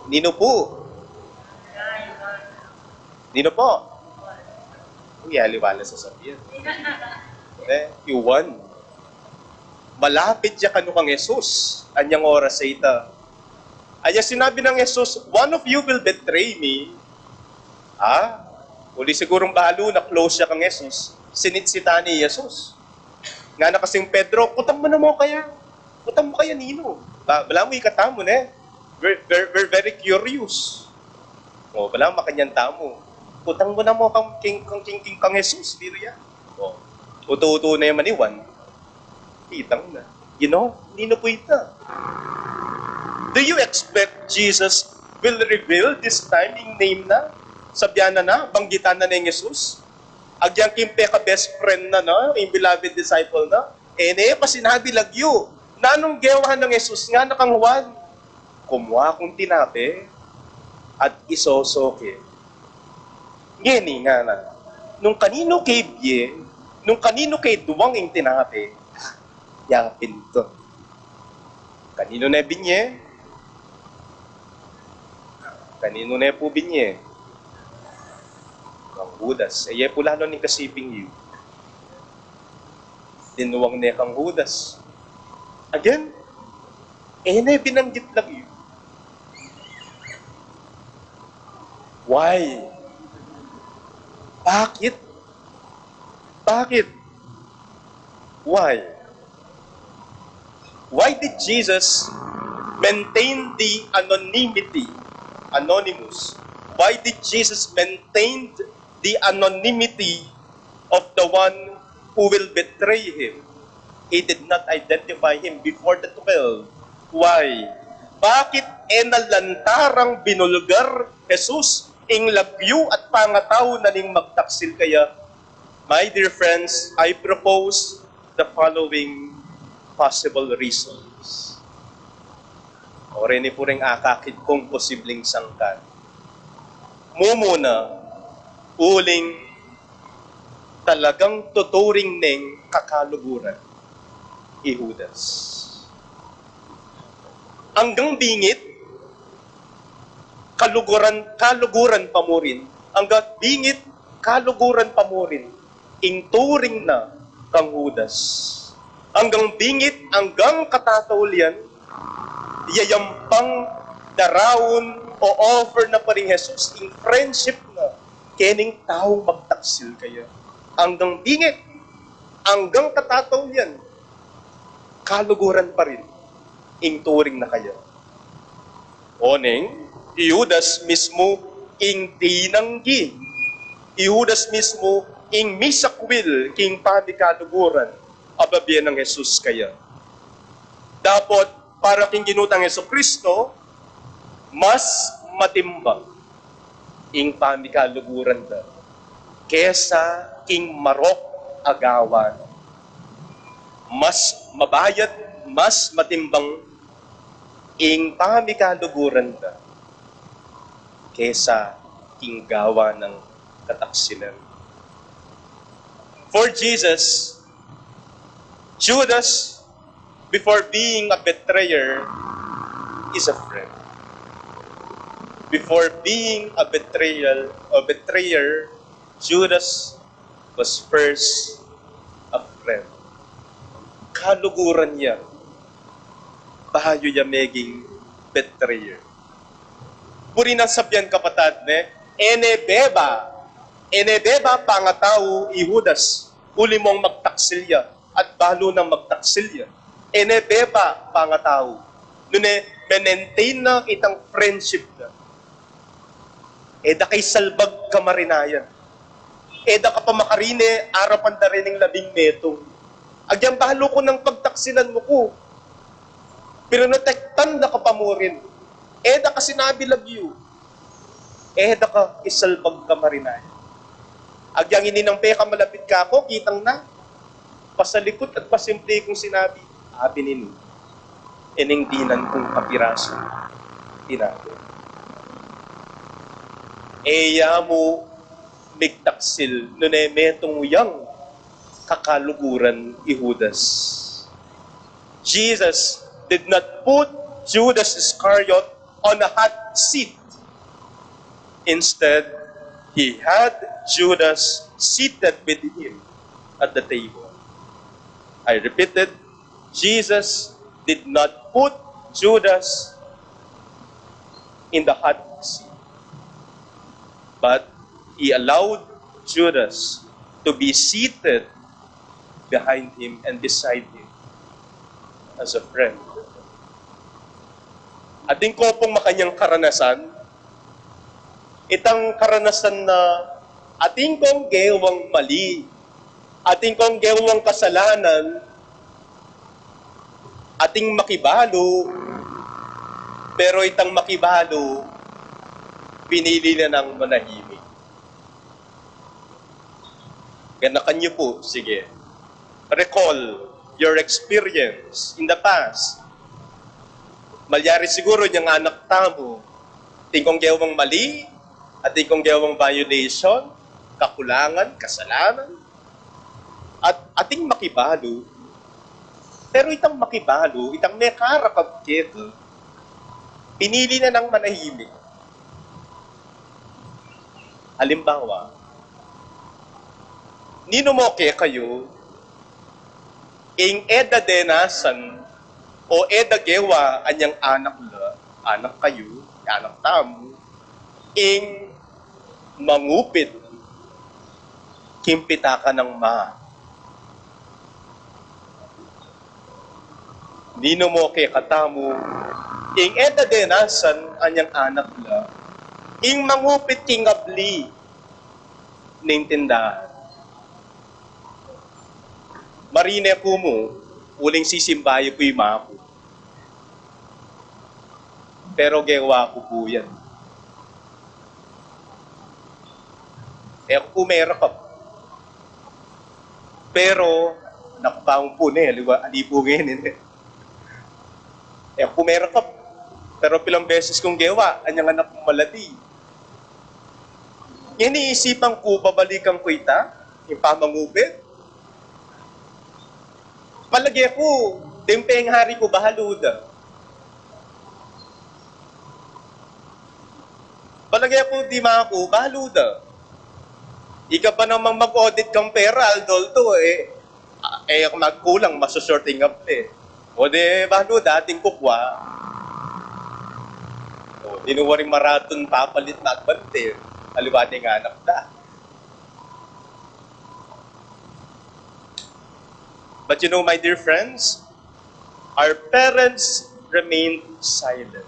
Nino po? Nino po? Uy, aliwala sa sabihin. Iwan. Malapit siya kanu kang Jesus. Anyang oras sa ita. Aya sinabi ng Jesus, one of you will betray me. Uli sigurong bahalo na close siya kang Jesus. Sinitsita ni Jesus. Nga na kasing Pedro, utang mo na mo kaya. Utang mo kaya nino. Bala mo ikatamo na. We're very curious. Bala mo makanyang tamo. Utang mo na mo kang Jesus, dito yan. Uto-uto na yung maniwan. Itang na. Nino po ita. Do you expect Jesus will reveal this time in name na? Sabyan na, banggitan na ng Jesus? Agyang kimpe ka best friend na, yung beloved disciple na? Pa sinabi lagyo. Nanong gewahan ng Jesus nga na kang Juan? Kumuha kong tinape at isosoke. Ngeni nga na, nung kanino kay Bie, nung kanino kay duwang yung tinape, yang pinto. Kanino na binye? Kanino na po binye? Kang Judas. Po lalo ni kasiping yu. Dinuwang na kang Judas. Again, na binanggit lang yu. Why? Bakit? Bakit? Why? Why did Jesus maintain the anonymity? Anonymous. Why did Jesus maintain the anonymity of the one who will betray him? He did not identify him before the 12. Why? Bakit nalantarang binulgar Jesus ing lagyo at pangataw na ning magtaksil kaya? My dear friends, I propose the following possible reasons. O rin po rin akakit kong posibleng sangkan. Mumuna, uling talagang tuturing ng kakaluguran, Judas. Hanggang bingit, kaluguran pa mo rin. Hanggat bingit, kaluguran pa mo rin. Turing na kang Judas. Hanggang bingit, hanggang katataulian, yayampang darawon o offer na pa rin Jesus in friendship na kening taong magtaksil kaya. Hanggang bingit, hanggang katataulian, kaluguran pa rin. Turing na kaya. Oneng, Judas mismo tinanggi. Judas mismo misakwil king panikaluguran ababiyan ng Jesus kaya. Dapat para king ginutang Yesu Kristo, mas matimbang panikaluguran da kesa king marok agawan. Mas mabayad, mas matimbang panikaluguran da kesa king gawa ng kataksilan. For Jesus, Judas, before being a betrayer, is a friend. Before being a betrayer, Judas was first a friend. Kaluguran niya, bahayo niya maging betrayer. Puri ng sabyan kapatad enebeba pangatao Judas, uli mong magtaksilya at balo ng magtaksilya. Enebeba pangatao. Nune, maintain na itang friendship na. Eda kay salbag kamarinayan. Eda ka pamakarine, arapan da rin ng 12 Agyang balo ko ng pagtaksilan mo ko. Pero natektan na ka pa mo rin. Eda ka sinabi lagyo. Eda ka isalbag kamarinayan. Agyang ininang peka malapit ka ako, kitang na. Pasalikot at pasimple kong sinabi, abinin iningdinan kong kapiraso. Tinago. Eya mo migtaksil nunemetong uyang kakaluguran Judas. Jesus did not put Judas Iscariot on a hot seat. Instead, he had Judas seated with him at the table. I repeated, Jesus did not put Judas in the hot seat, but he allowed Judas to be seated behind him and beside him as a friend. Ating ko pong makanyang karanasan, itang karanasan na ating kong gewang mali, ating kong gewang kasalanan, ating makibalo, pero itang makibalo, pinili na ng manahimik. Ganakan niyo po, sige. Recall your experience in the past. Malyari siguro niyang anak tamo, tingkong gewang mali, at tingkong gewang violation, kakulangan, kasalanan, at ating makibalo. Pero itang makibalo, itang may karakabkit, pinili na ng manahimik. Halimbawa, ninumoke kayo, ing eda denasan, o eda gewa anyang anak kayo, anak tamo, ing mangupit, kimpita ka ng ma. Ninumoke katamo, ing eda denasan anyang anak la, ing mangupit kingabli ning tindahan. Marine ko mo, uling sisimbayo ko yung mga ko. Pero gawa ko po yan. Ako meron ka. Pero, nakapang po na ali po ngayon. Ako meron ka. Pero pilang beses kong gawa, anyang anak kong maladi. Yan iisipan ko, babalikan ko ita, yung pamangupit. Palagi ko, tempeng hari ko bahaluda. Palagi ako, di ako, bahaluda. Ika pa namang mag-audit kang pera, Aldolto, magkulang, masusorting up eh. O de, bahaluda, ating kukwa. O, dinuwaring maraton papalit na agbante. Aliwati nga anak na. But you know, my dear friends, our parents remained silent.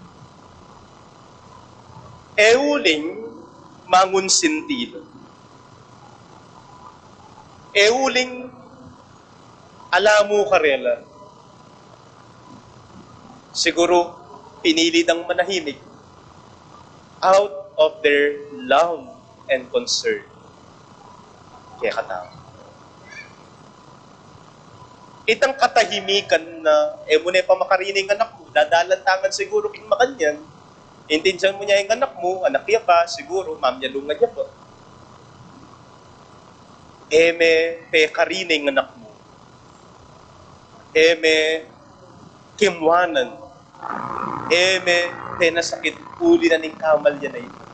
Euling mangun sentido. Euling alamu karela. Siguro pinili ng manahimik out of their love and concern. Kaya katao. Itang katahimikan na, muna pa makarining anak mo, dadalantangan siguro king makanyan. Intindihan mo niya yung anak mo, anak niya pa, siguro, ma'am niya lunga niya pa. Pe karining anak mo. Kimwanan. Pe nasakit uli na ning kamal niya na ito.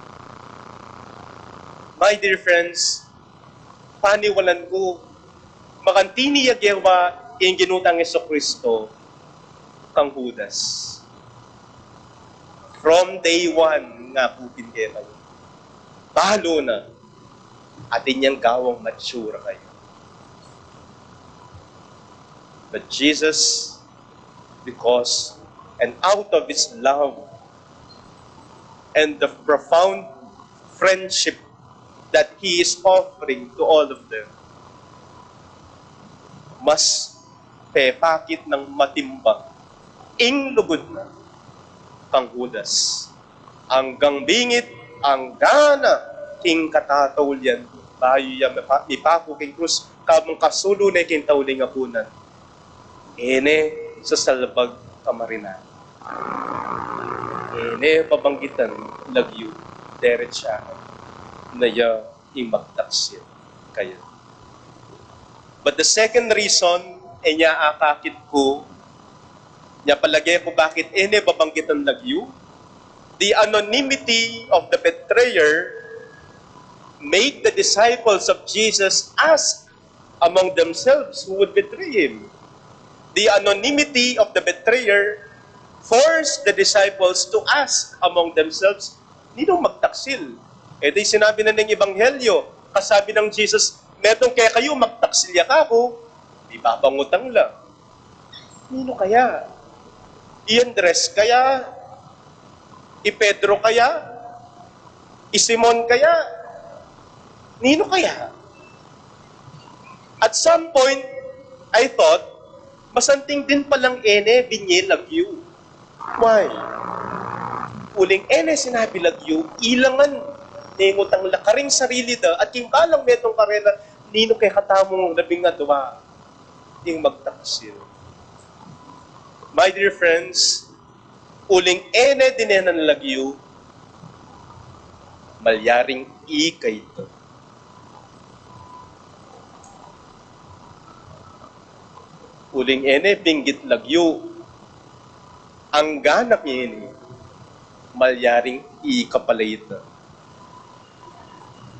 My dear friends, paniwalan ko, makantini yagewa yung ginutang Jesucristo kang Judas. From day one, nga pupin kayo. Balo na. Atin niyang gawang mature kayo. But Jesus, because and out of His love and the profound friendship that He is offering to all of them, mas pepakit ng matimbang, lugod na, kang Judas. Hanggang bingit, ang gana, king katatawlyan, bayo yan, ipako king krus, kamang kasulo na king tawling apunan. Sa salbag kamarinan. Pabanggitan, lagyo, deretsyahan, na ya imagtaksil kayo. But the second reason, niya akakit ko, niya palagay ko bakit babanggit ang lagyo, the anonymity of the betrayer made the disciples of Jesus ask among themselves who would betray Him. The anonymity of the betrayer forced the disciples to ask among themselves, nino magtaksil? Di sinabi na ng Ebanghelyo, kasabi ng Jesus, metong kaya kayo magtaksilya ka ko, di babangutang lang. Nino kaya? I-Andres kaya? I-Pedro kaya? I-Simon kaya? Nino kaya? At some point, I thought, masanting din palang binye lagyo. Why? Uling sinabi lagyo, ilangan, ningutang lakaring sarili da, at yung kalang metong karela, nino kay katamong labing nga duwa, yung magtaksil. My dear friends, uling dinenan lagyo, malyaring ikay ito. Uling binggit lagyo, ang ganap niya ini, malyaring ikapalay ito.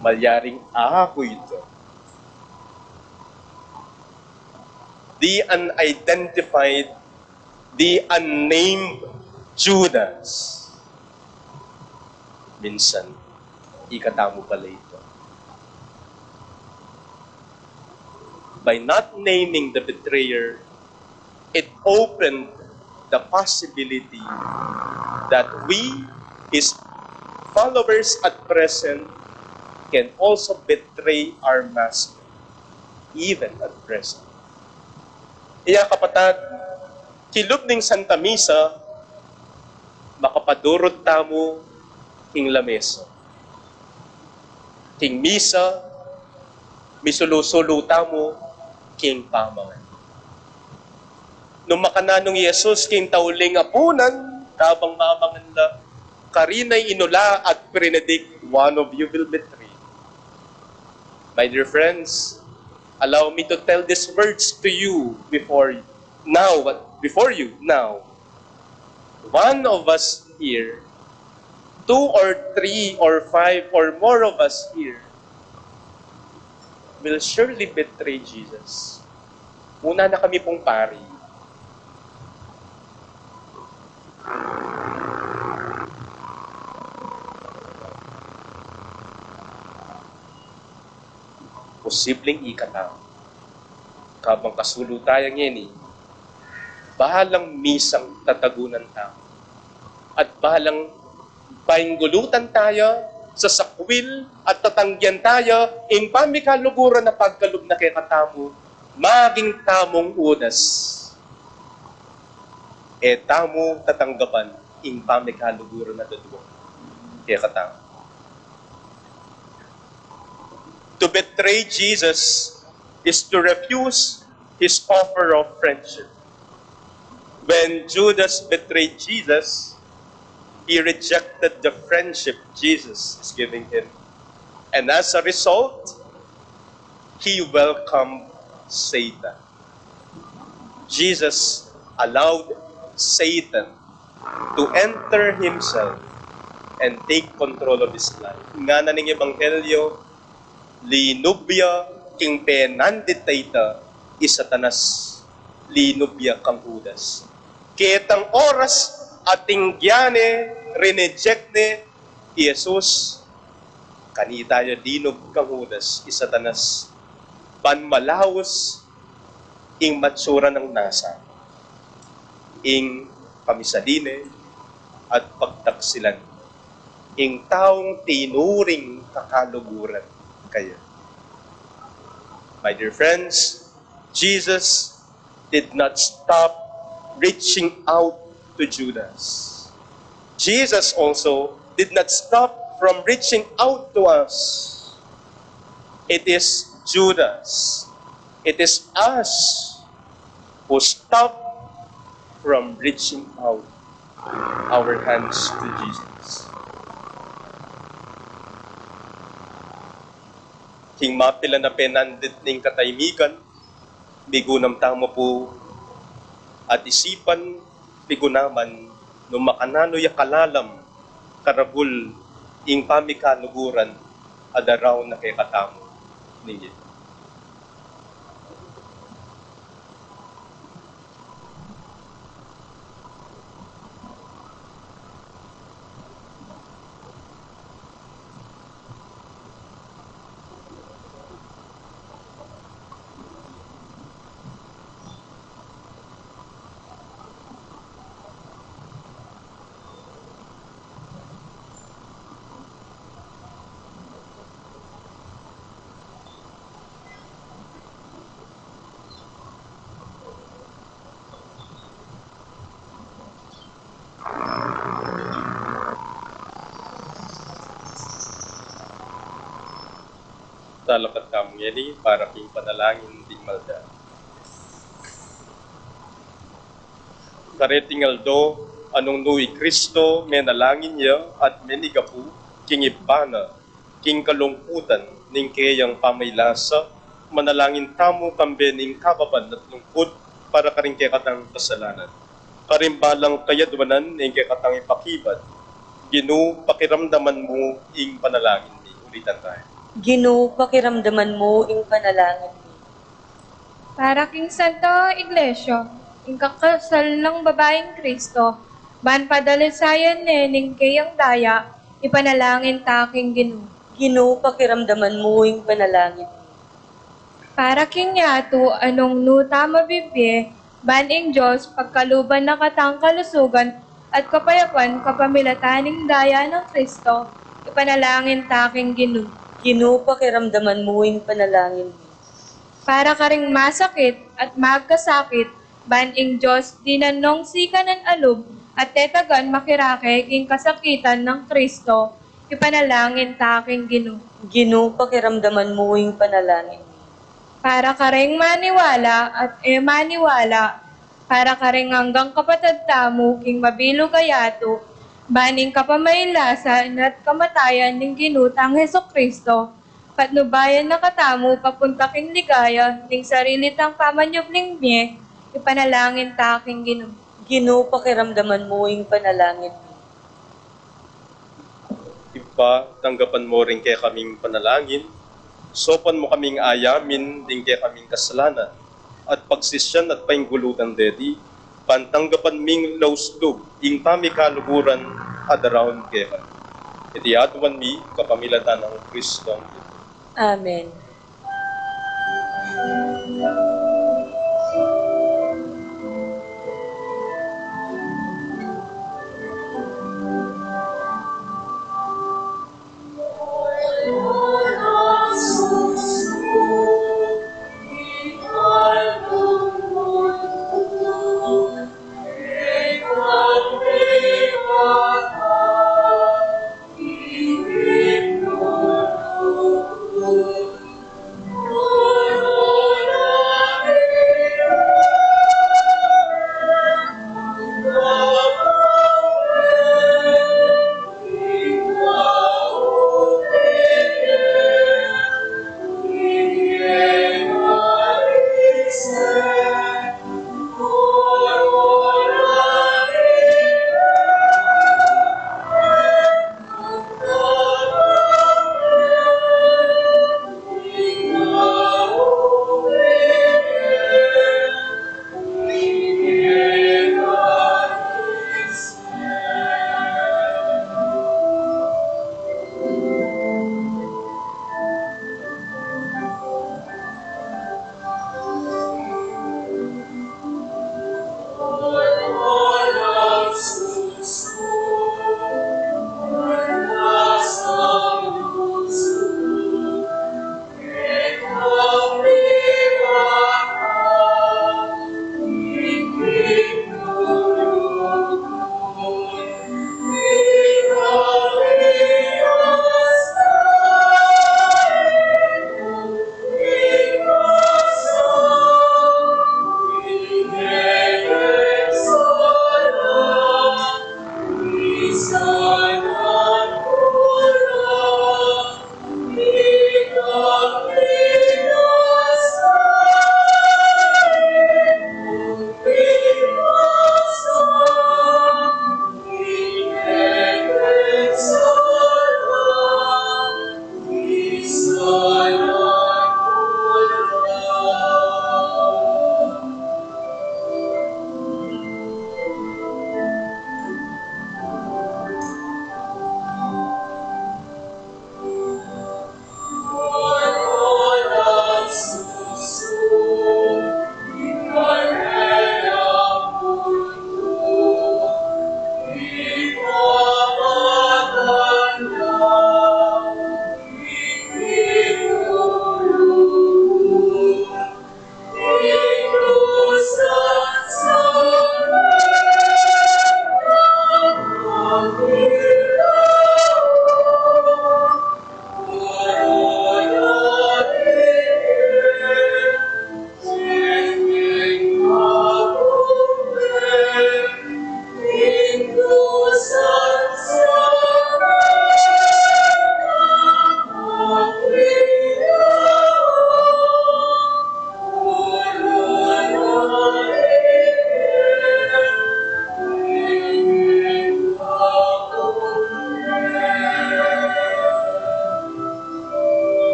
Malyaring ako ito. The unidentified, the unnamed Judas. Minsan, ikatamo pala ito. By not naming the betrayer, it opened the possibility that we, His followers at present, can also betray our Master, even at present. Iya kapatid, kilub ning Santa Misa, makapadurot tamo king lamesa. King Misa, misulusulo tamo king pamangan. Nung makananong Yesus king tauling apunan, tabang mamangan la, karinay inula at predict, one of you will betray. My dear friends, Allow me to tell these words to you before you now. One of us here, two or three or five or more of us here will surely betray Jesus. Una na kami pong pari. Posibleng ikatao. Kabang kasulutayan yan bahalang misang tatagunan tao. At bahalang painggulutan tayo sa sakwil at tatanggian tayo in pamikaluguran na pagkalub na kay katamo, maging tamong unas. E tamo tatanggapan in pamikaluguran na dudwang kay katamo. To betray Jesus is to refuse his offer of friendship. When Judas betrayed Jesus, he rejected the friendship Jesus is giving him. And as a result, he welcomed Satan. Jesus allowed Satan to enter himself and take control of his life. Nga na ning Ebanghelyo, linubya king penanditayta isatanas linubya kang Judas. Ketang oras ating gyane renejecte Jesus kanita ya dinub kang Judas isatanas banmalawos ing matsura ng nasa ing pamisadine at pagtaksilan ing taong tinuring kakaluguran kaya. My dear friends, Jesus did not stop reaching out to Judas. Jesus also did not stop from reaching out to us. It is Judas, it is us who stop from reaching out our hands to Jesus. King mapila na penandit ning kataymikan, bigunam tamo po at isipan, bigunaman, no makanano ya kalalam, karabul, ing pamikaluguran, adaraw na kay katamo ninyo. Talakat kamong yeli para king panalangin ding malda. Kareting aldo, anong nui Kristo, menalangin niya at menigapu, king ibana, king kalungkutan, ning kayang pamaylasa, manalangin tamo kambe ning kababan at lungkot para karing kay katang kasalanan. Karimbalang kayadwanan ning kay katang ipakibat, Ginu, pakiramdaman mo ing panalangin ni. Ulitan tayo. Ginoo, pakiramdaman mo ing panalangin mo. Para king Santa Iglesia, ing kakasal ng babaeng Kristo, ban padalisayan ning kayang daya, ipanalangin taking Ginoo. Ginoo, pakiramdaman mo ing panalangin mo. Para king yato, anong nuta mabibye, ban ing Diyos, pagkaluban na katang kalusugan, at kapayapan kapamilataning daya ng Kristo, ipanalangin taking Ginoo. Ginoo, pakiramdaman mo ing panalangin mo. Para ka ring masakit at magkasakit, ban ing Diyos, dinanong sikanan alub, at tetagan makirake king kasakitan ng Kristo, ipanalangin taking Ginoo. Ginoo, pakiramdaman mo ing panalangin mo. Para ka ring maniwala at maniwala, para ka ring hanggang kapatid tamo king mabilo gayato, baning kapamaylasan at kamatayan ng ginutang Heso Kristo, patnubayan na katamu papunta king ligaya, ning sarili tang pamanyubling mi, ipanalangin ta aking Ginoo. Ginoo, pakiramdaman mo yung panalangin mo. Iba, tanggapan mo rin kaya kaming panalangin, sopan mo kaming ayamin, din kaya kaming kasalanan, at pagsisyan at painggulutan dedi, pantanggapan ming lauslog, ing pamikaluguran, adaraon kaya kami. Iti atuan mi, kapamilatan ng Kristo. Amen.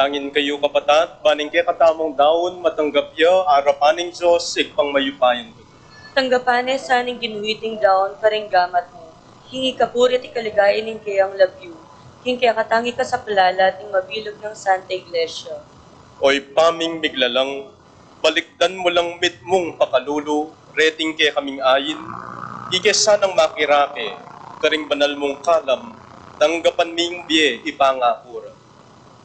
Manalangin kayo kapatat, baning kay katamong daon, matanggap ya, arapaning Diyos, ikpang mayupayan ko. Tanggapane sa ning ginuwiting daon paringgamat mo. Hingi kapuri at ikaligayin ning kayang labyo. King kaya katangi ka sa palala at ning mabilog ng Santa Iglesia. Oy paming miglalang, balikdan mo lang mit mong pakalulo, reting kay kaming ayin, igesa ng makirake, karing banal mong kalam, tanggapan ming biye ipangakura.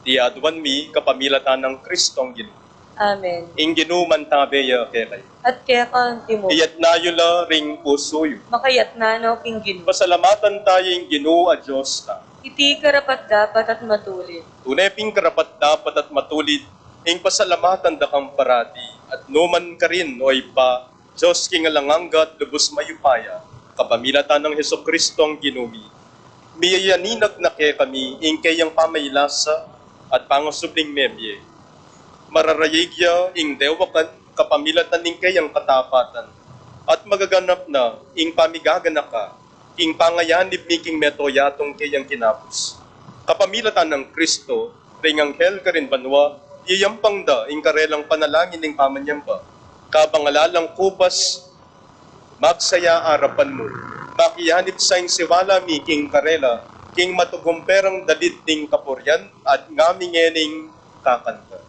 Diadwan mi kapamilatan ng Kristong Ginoo. Amen. Ing Ginoo man tabeya kelay. At kaya ka timo, Iyat na yula ring pusoyo. makayat na no king Ginoo. Pasalamatan tayo ing Ginoo a Diyos ta. Iti karapat dapat at matulid. Tunay ping karapat dapat at matulid, ing pasalamatan da kang parati, at numan ka rin, oy pa, Diyos king alanganga at lubos mayupaya, kapamilatan ng Heso Kristong Ginumi. Miyayaninag na kay kami, ing kayang pamaylasa, at pangasubling memye. Mararayigya, ing dewakan, kapamilatan ning kayang katapatan, at magaganap na, ing pamigagana ka, ing pangayanib miking metoyatong kayang kinapos. Kapamilatan ng Kristo, ring anghel ka rin banwa, iyampang da, ing karelang panalangin ning pamanyamba. Kabangalalang kubas, magsaya arapan mo. Makiyanib sa ing siwala miking karela, king matugumperang dalit ning kapuryan, at ngamingening kakanta.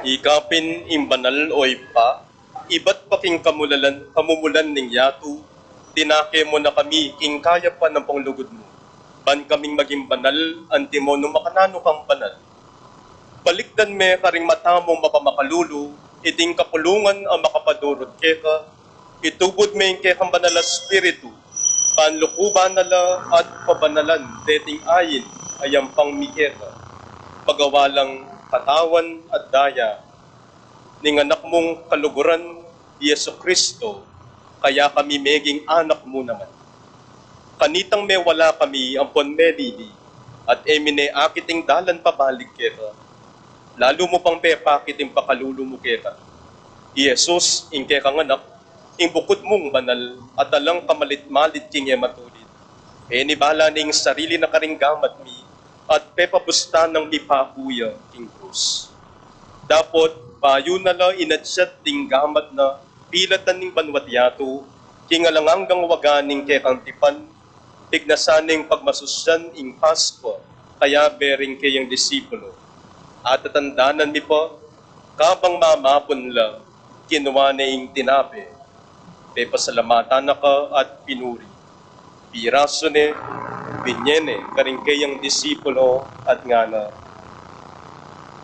Ikapin imbanal oy pa, iba't paking kamumulan ning yatu, tinake mo na kami, king kaya pa ng panglugod mo. Ban kaming maging banal, antimo no makanano kang banal. Balikdan me karing matamong mapamakalulo, iting kapulungan ang makapadurot keka, itubod me yung kekang banal na spiritu, panlukuban nala at pabanalan, deting ayin, ayang pang mikeka. Pagawalang katawan at daya, ning anak mong kaluguran, Yesu Kristo, kaya kami meging anak mo naman. Kanitang may wala kami, ampon melili, at emine akiting dalan pabalik keta. Lalo mo pang pepakiting pakalulo mo keta. Yesus, ing kekang anak, ing bukod mong banal, at alang kamalit-malit king matulid. Nibala ning sarili na karinggamat mi, at pepabusta ng ipahuya king krus. Dapat, payo na la inadsyat ding gamat na pilatan ning banwatyato, kingalanganggang waganing kekang tipan, tignasaning pagmasusyan ing Pasko, kaya bering kayang disipulo. At tatandanan mi po, kabang mamapon la, kinuha na ing tinape, pepasalamatan na ka at pinuri. Piraso ne, binyene, karing kayang disipulo at ngana.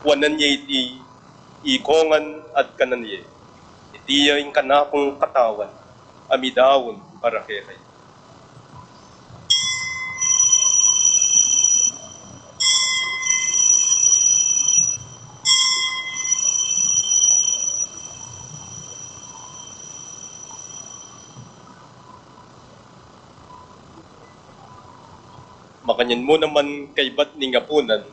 Wanan niya iti, ikongan at kanan niya. Iti yung kanakong katawan, amidawon para kekay. Makanyan mo naman kay bat ning apunan,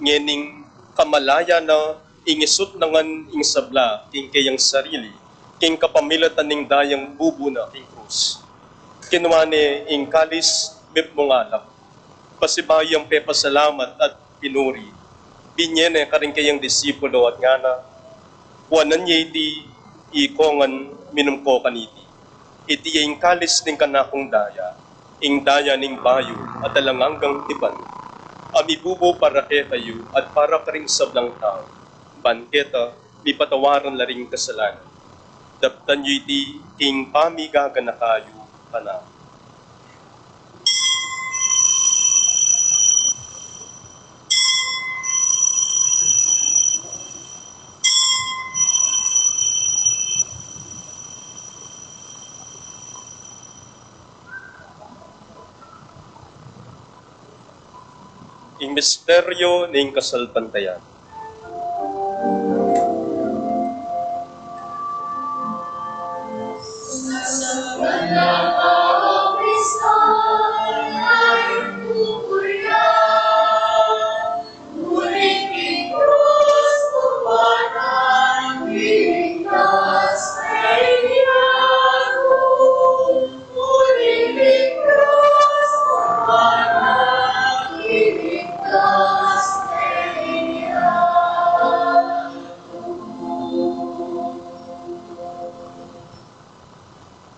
ngening kamalaya na ingisot nangan ing sabla, king kayang sarili, king kapamilatan ning dayang bubuna king krus. Kinuane ing kalis bip mongalak, pasibayang pepasalamat at pinuri. Binyene karing kayang disipulo at ngana, wanan niya iti ikongan minumko kaniti. Iti ing kalis ning kanakong daya, ing daya ning bayo at alanganggang tiban. Amibubo para kayo at para karing sablang tao. Banketa, mi patawaran laring kasalanan. Daptan yu iti king pamigaga na kayo kana. Ing misteryo ning kasalpantayan.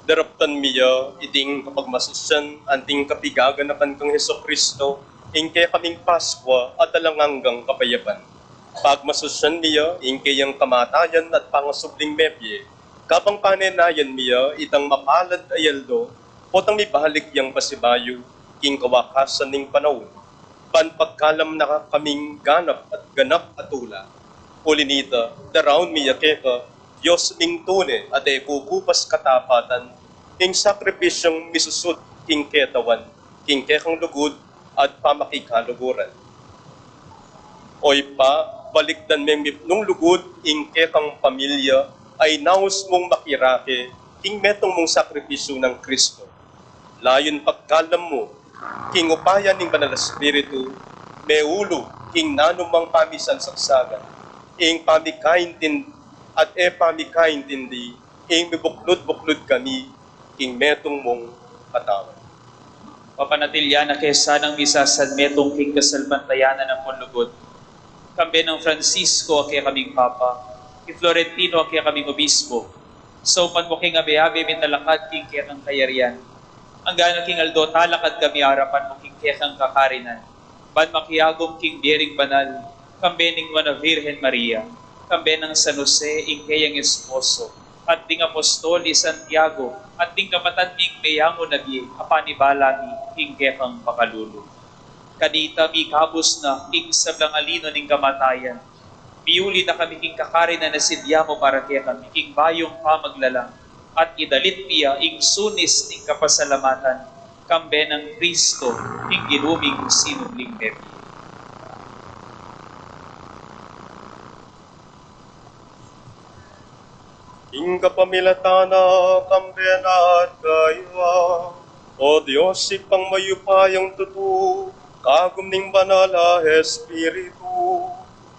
Daraptan miya iting kapagmasusyan anting kapigaganakan kang Heso Kristo ingke kaming Paskwa at alanganggang kapayapan. Pagmasusyan miya ingke yang kamatayan at pangasubling mepye, kapang panenayan miya itang mapalad ayaldo potang mibalik yang pasibayo king kawakasan ning panahon. Panpagkalam na kaming ganap at tula. Ulinita, daraon miya keka Diyos ning tune at kukupas katapatan ing sakripisyong misusud king ketawan, king kekang lugod at pamakikaluguran. Oy pa, balikdan meng nung lugod ing kekang pamilya ay naus mong makirake king metong mong sakripisyo ng Kristo. Layon pagkalam mo, king upayan ning Banal na Espiritu, meulo king nanumang pamisan saksagan, ing pamikaintin at pamikaintindi, ing mibuklod-buklod kami, ing metong mong katawan. Papanatilya na kesa ng misa sa metong king kasalpantayanan ng punlugod. Kambe ng Francisco kaya kaming Papa, ki Florentino kaya kaming Obispo. So pan mo king abe-abe minalakad king kaya kang kayarian. Ang gana king Aldo talakad kami harapan mo king kaya kang kakarinan. Ban makiyagom king Biering Banal, kambe ning Wana Virgen Maria, kambe ng San Jose ing kayang esposo, at ding apostol ni Santiago, at ding kapatid ming mayango nagi, apanibala mi king kekang pakalulo. Kanita mi kabus na king sablang alino ning kamatayan. Piuli na kami king kakari na nasidyamo para kaya kami king bayong pamaglalang, at idalit piya ing sunis ning kapasalamatan, kambe ng Kristo ing ginuming sinubling bebi. Ing kapamilatana kambena at kaywa, o Diyos ipang mayupayang tutu, kagum ning banala Espiritu,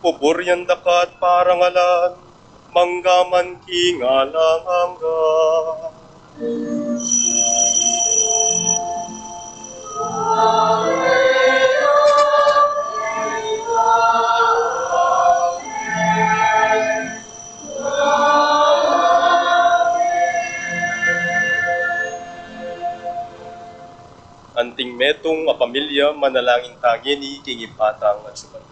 puburyan dakat parangalan, manggaman kingalanganga. Anting metong apamilya manalangin tangini king ipatang at suman.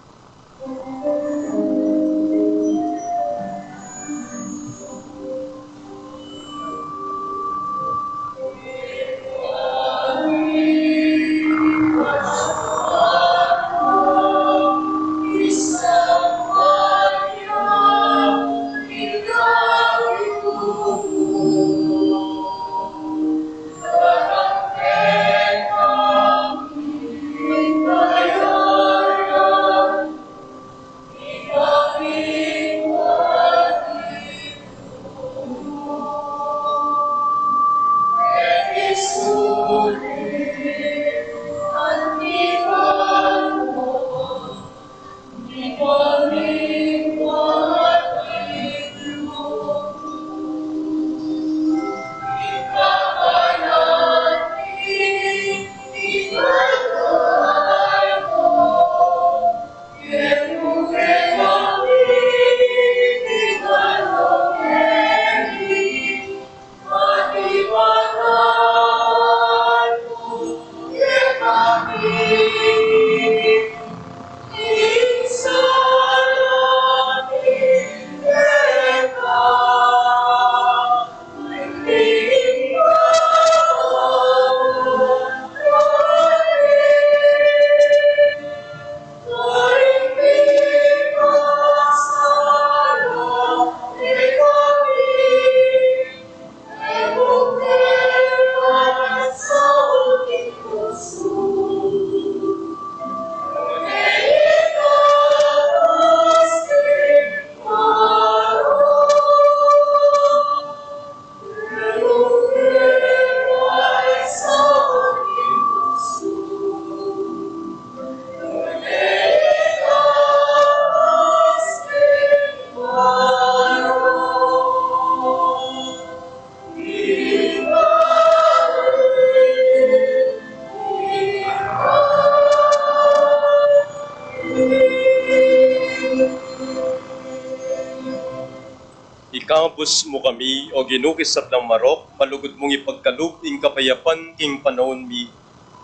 Tinabos mo kami, o ginukisap ng marok, malugod mong ipagkalub, ing kapayapan, king panahon mi,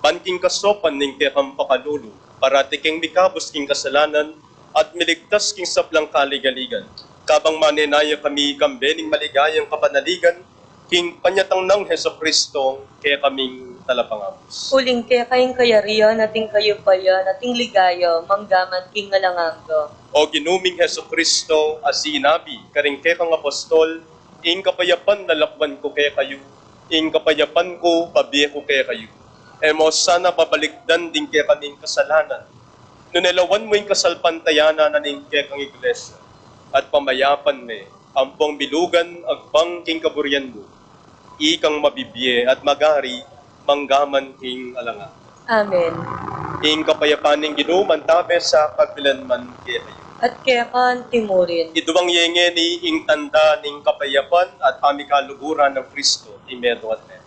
banking kasopan ning tekang pakalulo, parati king mikabos king kasalanan, at miligtas king saplang kaligaligan. Kabang manenaya kami kambening maligayang kapanaligan, king panyatang ng Heso Kristo, kaya kaming talapangabos. Uling kaya kayong kayariya, nating kayo paya, nating ligaya, manggaman king ngalanganga. O ginuming Heso Kristo, asinabi, karing kekang apostol, ing kapayapan nalakban ko kaya kayo, ing kapayapan ko pabiye ko kaya kayo. Emo sana pabalikdan din kaya kaming kasalanan. Nunelawan mo yung kasalpantayana na ning kekang iglesia, at pamayapan me, ampong bilugan agbang king kaburyan mo, ikang mabibiye at magari, manggaman king alanga. Amen. Ing kapayapan ning ginuman tabe sa kabilanman kaya kayo. At kaya kan timurin. Iduwang yenge ni ing tanda ning kapayapan at amikaluguran ng Kristo, imedo at medo.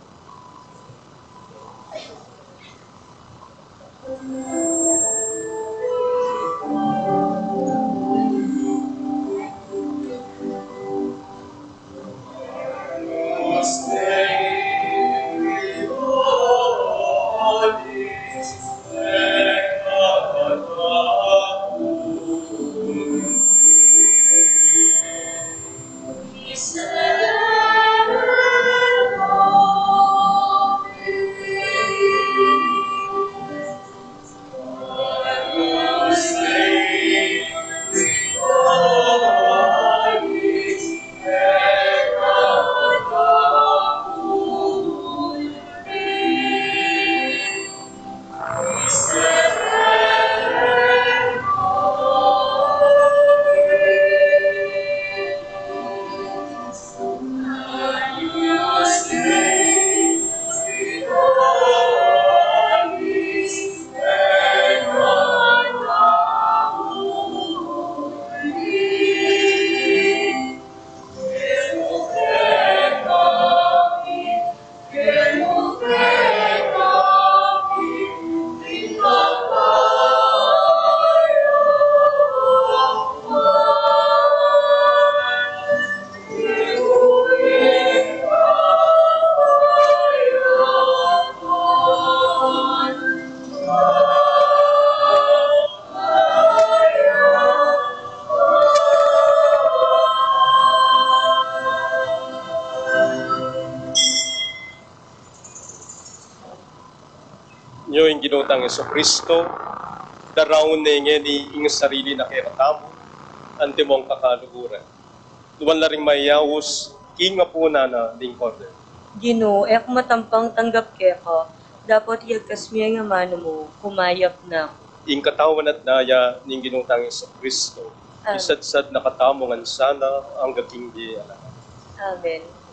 Nyo yung ginutang Yeso Kristo, daraon na ni ing sarili na kayatamo, antimong kakaluguran. Duwan la ring mayawos, king mapuna na ding order. Gino, ek matampang tanggap keka, dapat yagkas miya nga mano mo, kumayap na. Ing katawan at daya ning ginutang Yeso Kristo, Amen. isadsad na katamongan sana ang gaking di alam. Amen.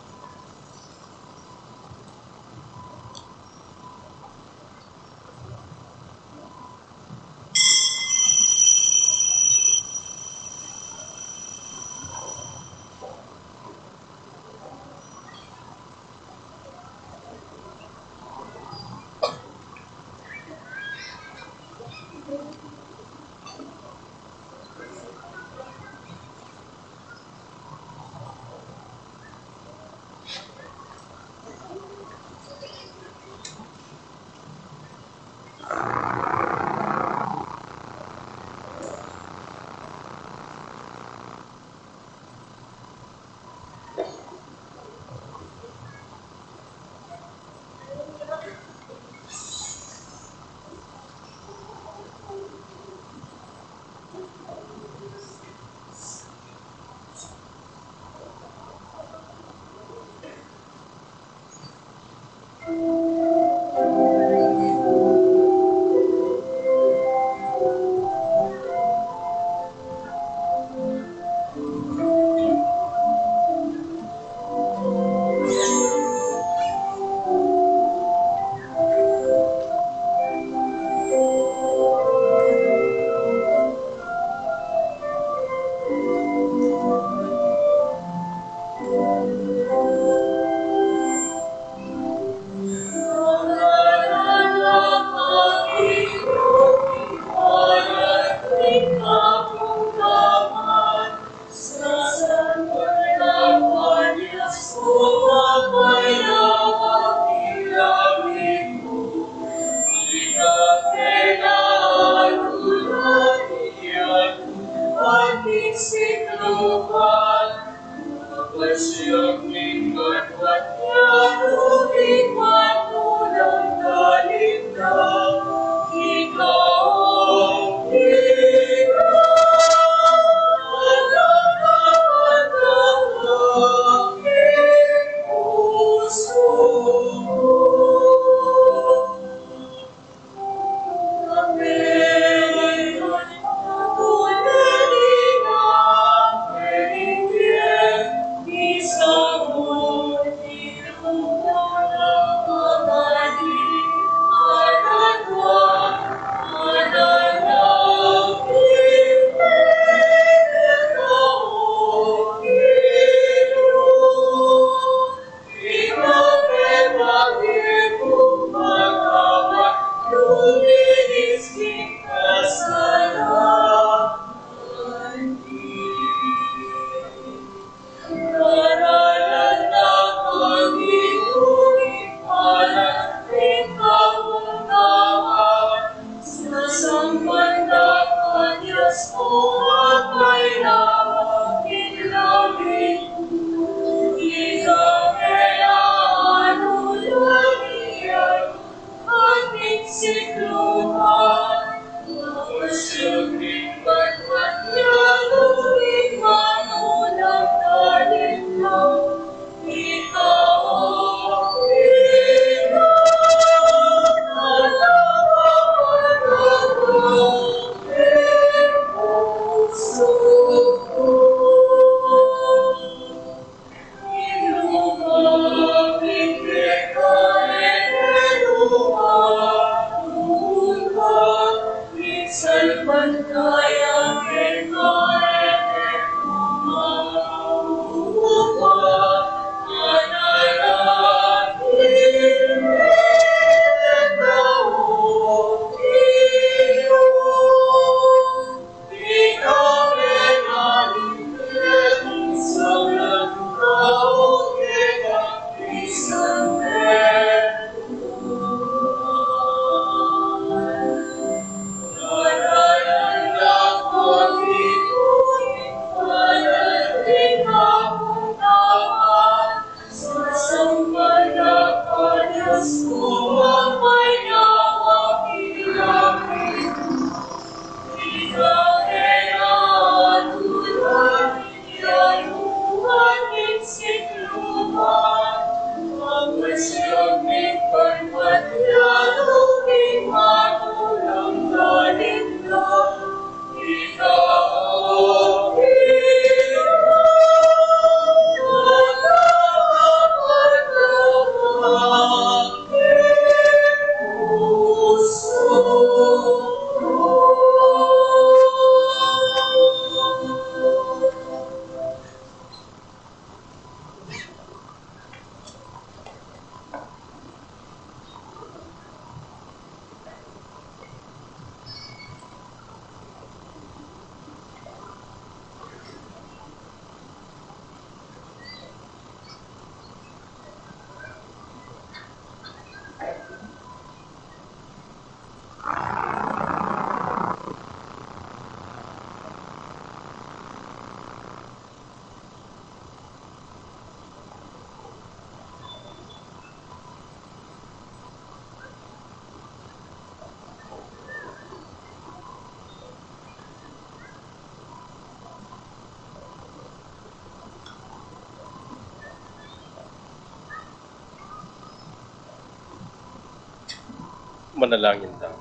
Manalangin tayo.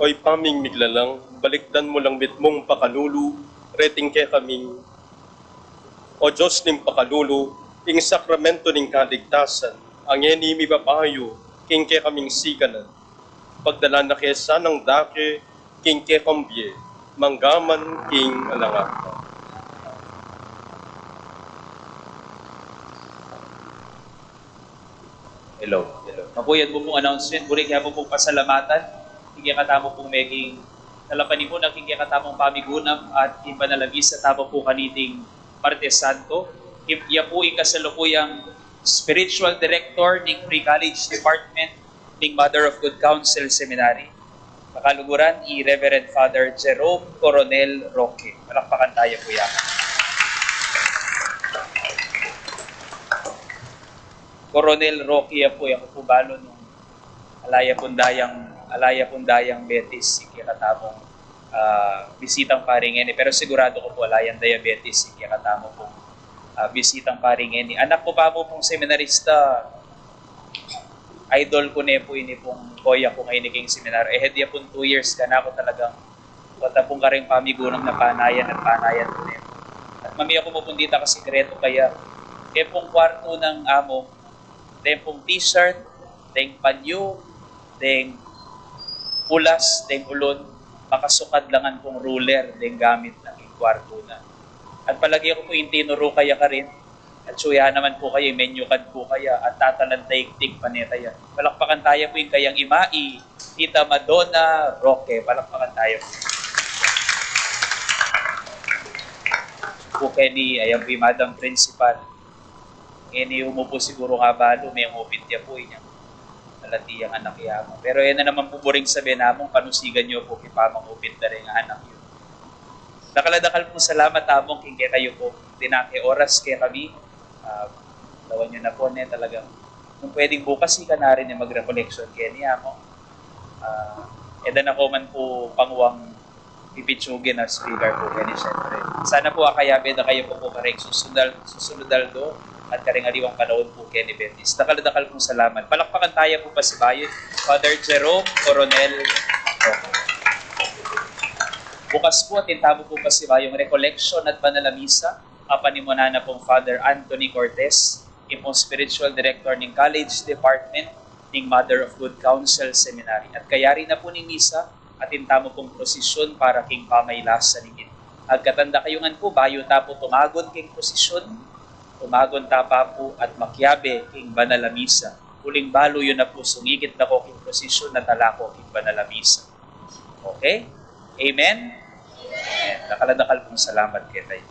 Oy paming miglalang, balikdan mo lang bitmong pakalulu, reting kay kaming. O Diyos ning pakalulu, ing sakramento ning kaligtasan, ang eni mi babayo, king kay kaming siganan. Pagdala na kesa ng dake, king kay kambye, manggaman king alangat. Hello. Mapuyad mo pong announcement, buri kaya po pong pasalamatan. Hingga katamo pong meging talapanin po ng hingga katamong pamigunam at impanalagi sa tamo po kaniting Martes Santo. Iya po ikasalukuyang Spiritual Director ng Pre-College Department ng Mother of Good Counsel Seminary. Makaluguran, Reverend Father Jerome Coronel Roque. Palakpakan tayo po yan. Coronel Roque po yung kupubalo ng Alaya Pundayang Betis, ikikatamong bisitang paringeni. Pero sigurado ko po, Alayang Diabetes, ikikatamo pong bisitang paringeni. Anak ko pa mo pong seminarista, idol ko ne po ini pong koya ko ngayon king seminar. Hedia pong 2 years ka na ako talagang wata pong karing pamigunang na panayan at panayan ko ne. At mamiya ko mo pong dita ka sikreto kaya pong kwarto ng amo, pong t-shirt, panyo, pulas, ulon, makasukad langan pong ruler, gamit ng kwarto na. At palagi ako po yung tinuro kaya ka rin. At suya naman po kayo, menu card po kaya, at tatalandaig-tig paneta yan. Palakpakan tayo po yung kayang imai, Tita Madonna Roque. Palakpakan tayo po. Po ni, ayan po yung Madam Principal. Ngayon umupo siguro nga balo, may umupit niya po niya. Nalati ang anak yamo. Pero yan na naman po buring sabihin namong, panusigan niyo po kipamang upit na rin ang anak yun. Nakaladakal pong salamat among king kayo po. Dinake oras kaya kami. Lawan nyo na po ne talagang kung pwedeng bukas ka na rin mag-recollection kaya niya mo. Edan ako man po pangwang pipitsugin na speaker po kaya ni syempre. Sana po akayabe na kayo po kareng susunodal do at karing aliwang panahon po kaya ni Betis. Nakaladakal pong salamat. Palakpakan tayo po pa si Bayan, Father Jerome Coronel Roque. Bukas po, tintamo po pa si Bayong recollection at Banalamisa. Kapanimunan na pong Father Anthony Cortez, yung pong Spiritual Director ng College Department ng Mother of Good Counsel Seminary. At kayari na po ni Misa at tintamo pong prosesyon para king pamaylasan ningin. At katanda kayungan po, bayo tapo tumagon king prosesyon, tumagon tapa po at makyabe king Banalamisa. Uling balo yun na po, sungigit na ko king prosesyon na talako king Banalamisa. Okay? Amen? Amen. Nakaladakal pong salamat kay tayo.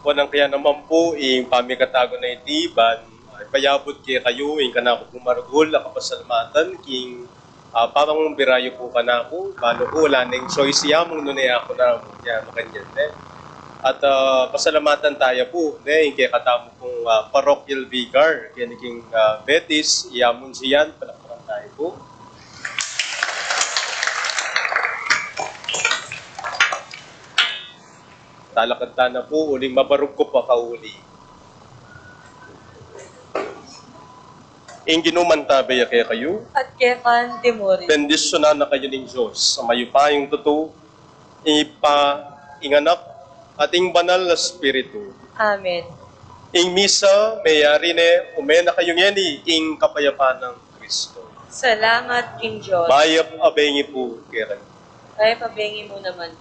Kunang kaya naman po, yung pamikatago na itiban, ay payabot kaya kayo, yung kanako pumarugol, akapasalamatan, king parang birayo po kanako, balo ko, wala na yung choice yamong nunay ako na kaya makanyan. At pasalamatan tayo po, yung kaya katamo pong parochial vicar, kaya king Betis, iyamon siyan, palakpakan tayo po. Talakanta na po, uling mabarog ko pa kauli. Ing ginumantabay kaya kayo, At kekan Timori. bendisyonan na kayo ng Diyos, sa mayupayong totoo, inganak, at ing banal na spiritu. Amen. Ing misa, mayari ne, umena kayo ngeni, ing kapayapaan ng Kristo. Salamat, King Diyos. Mayap abengi po kaya kayo. Kaya pabengi mo naman.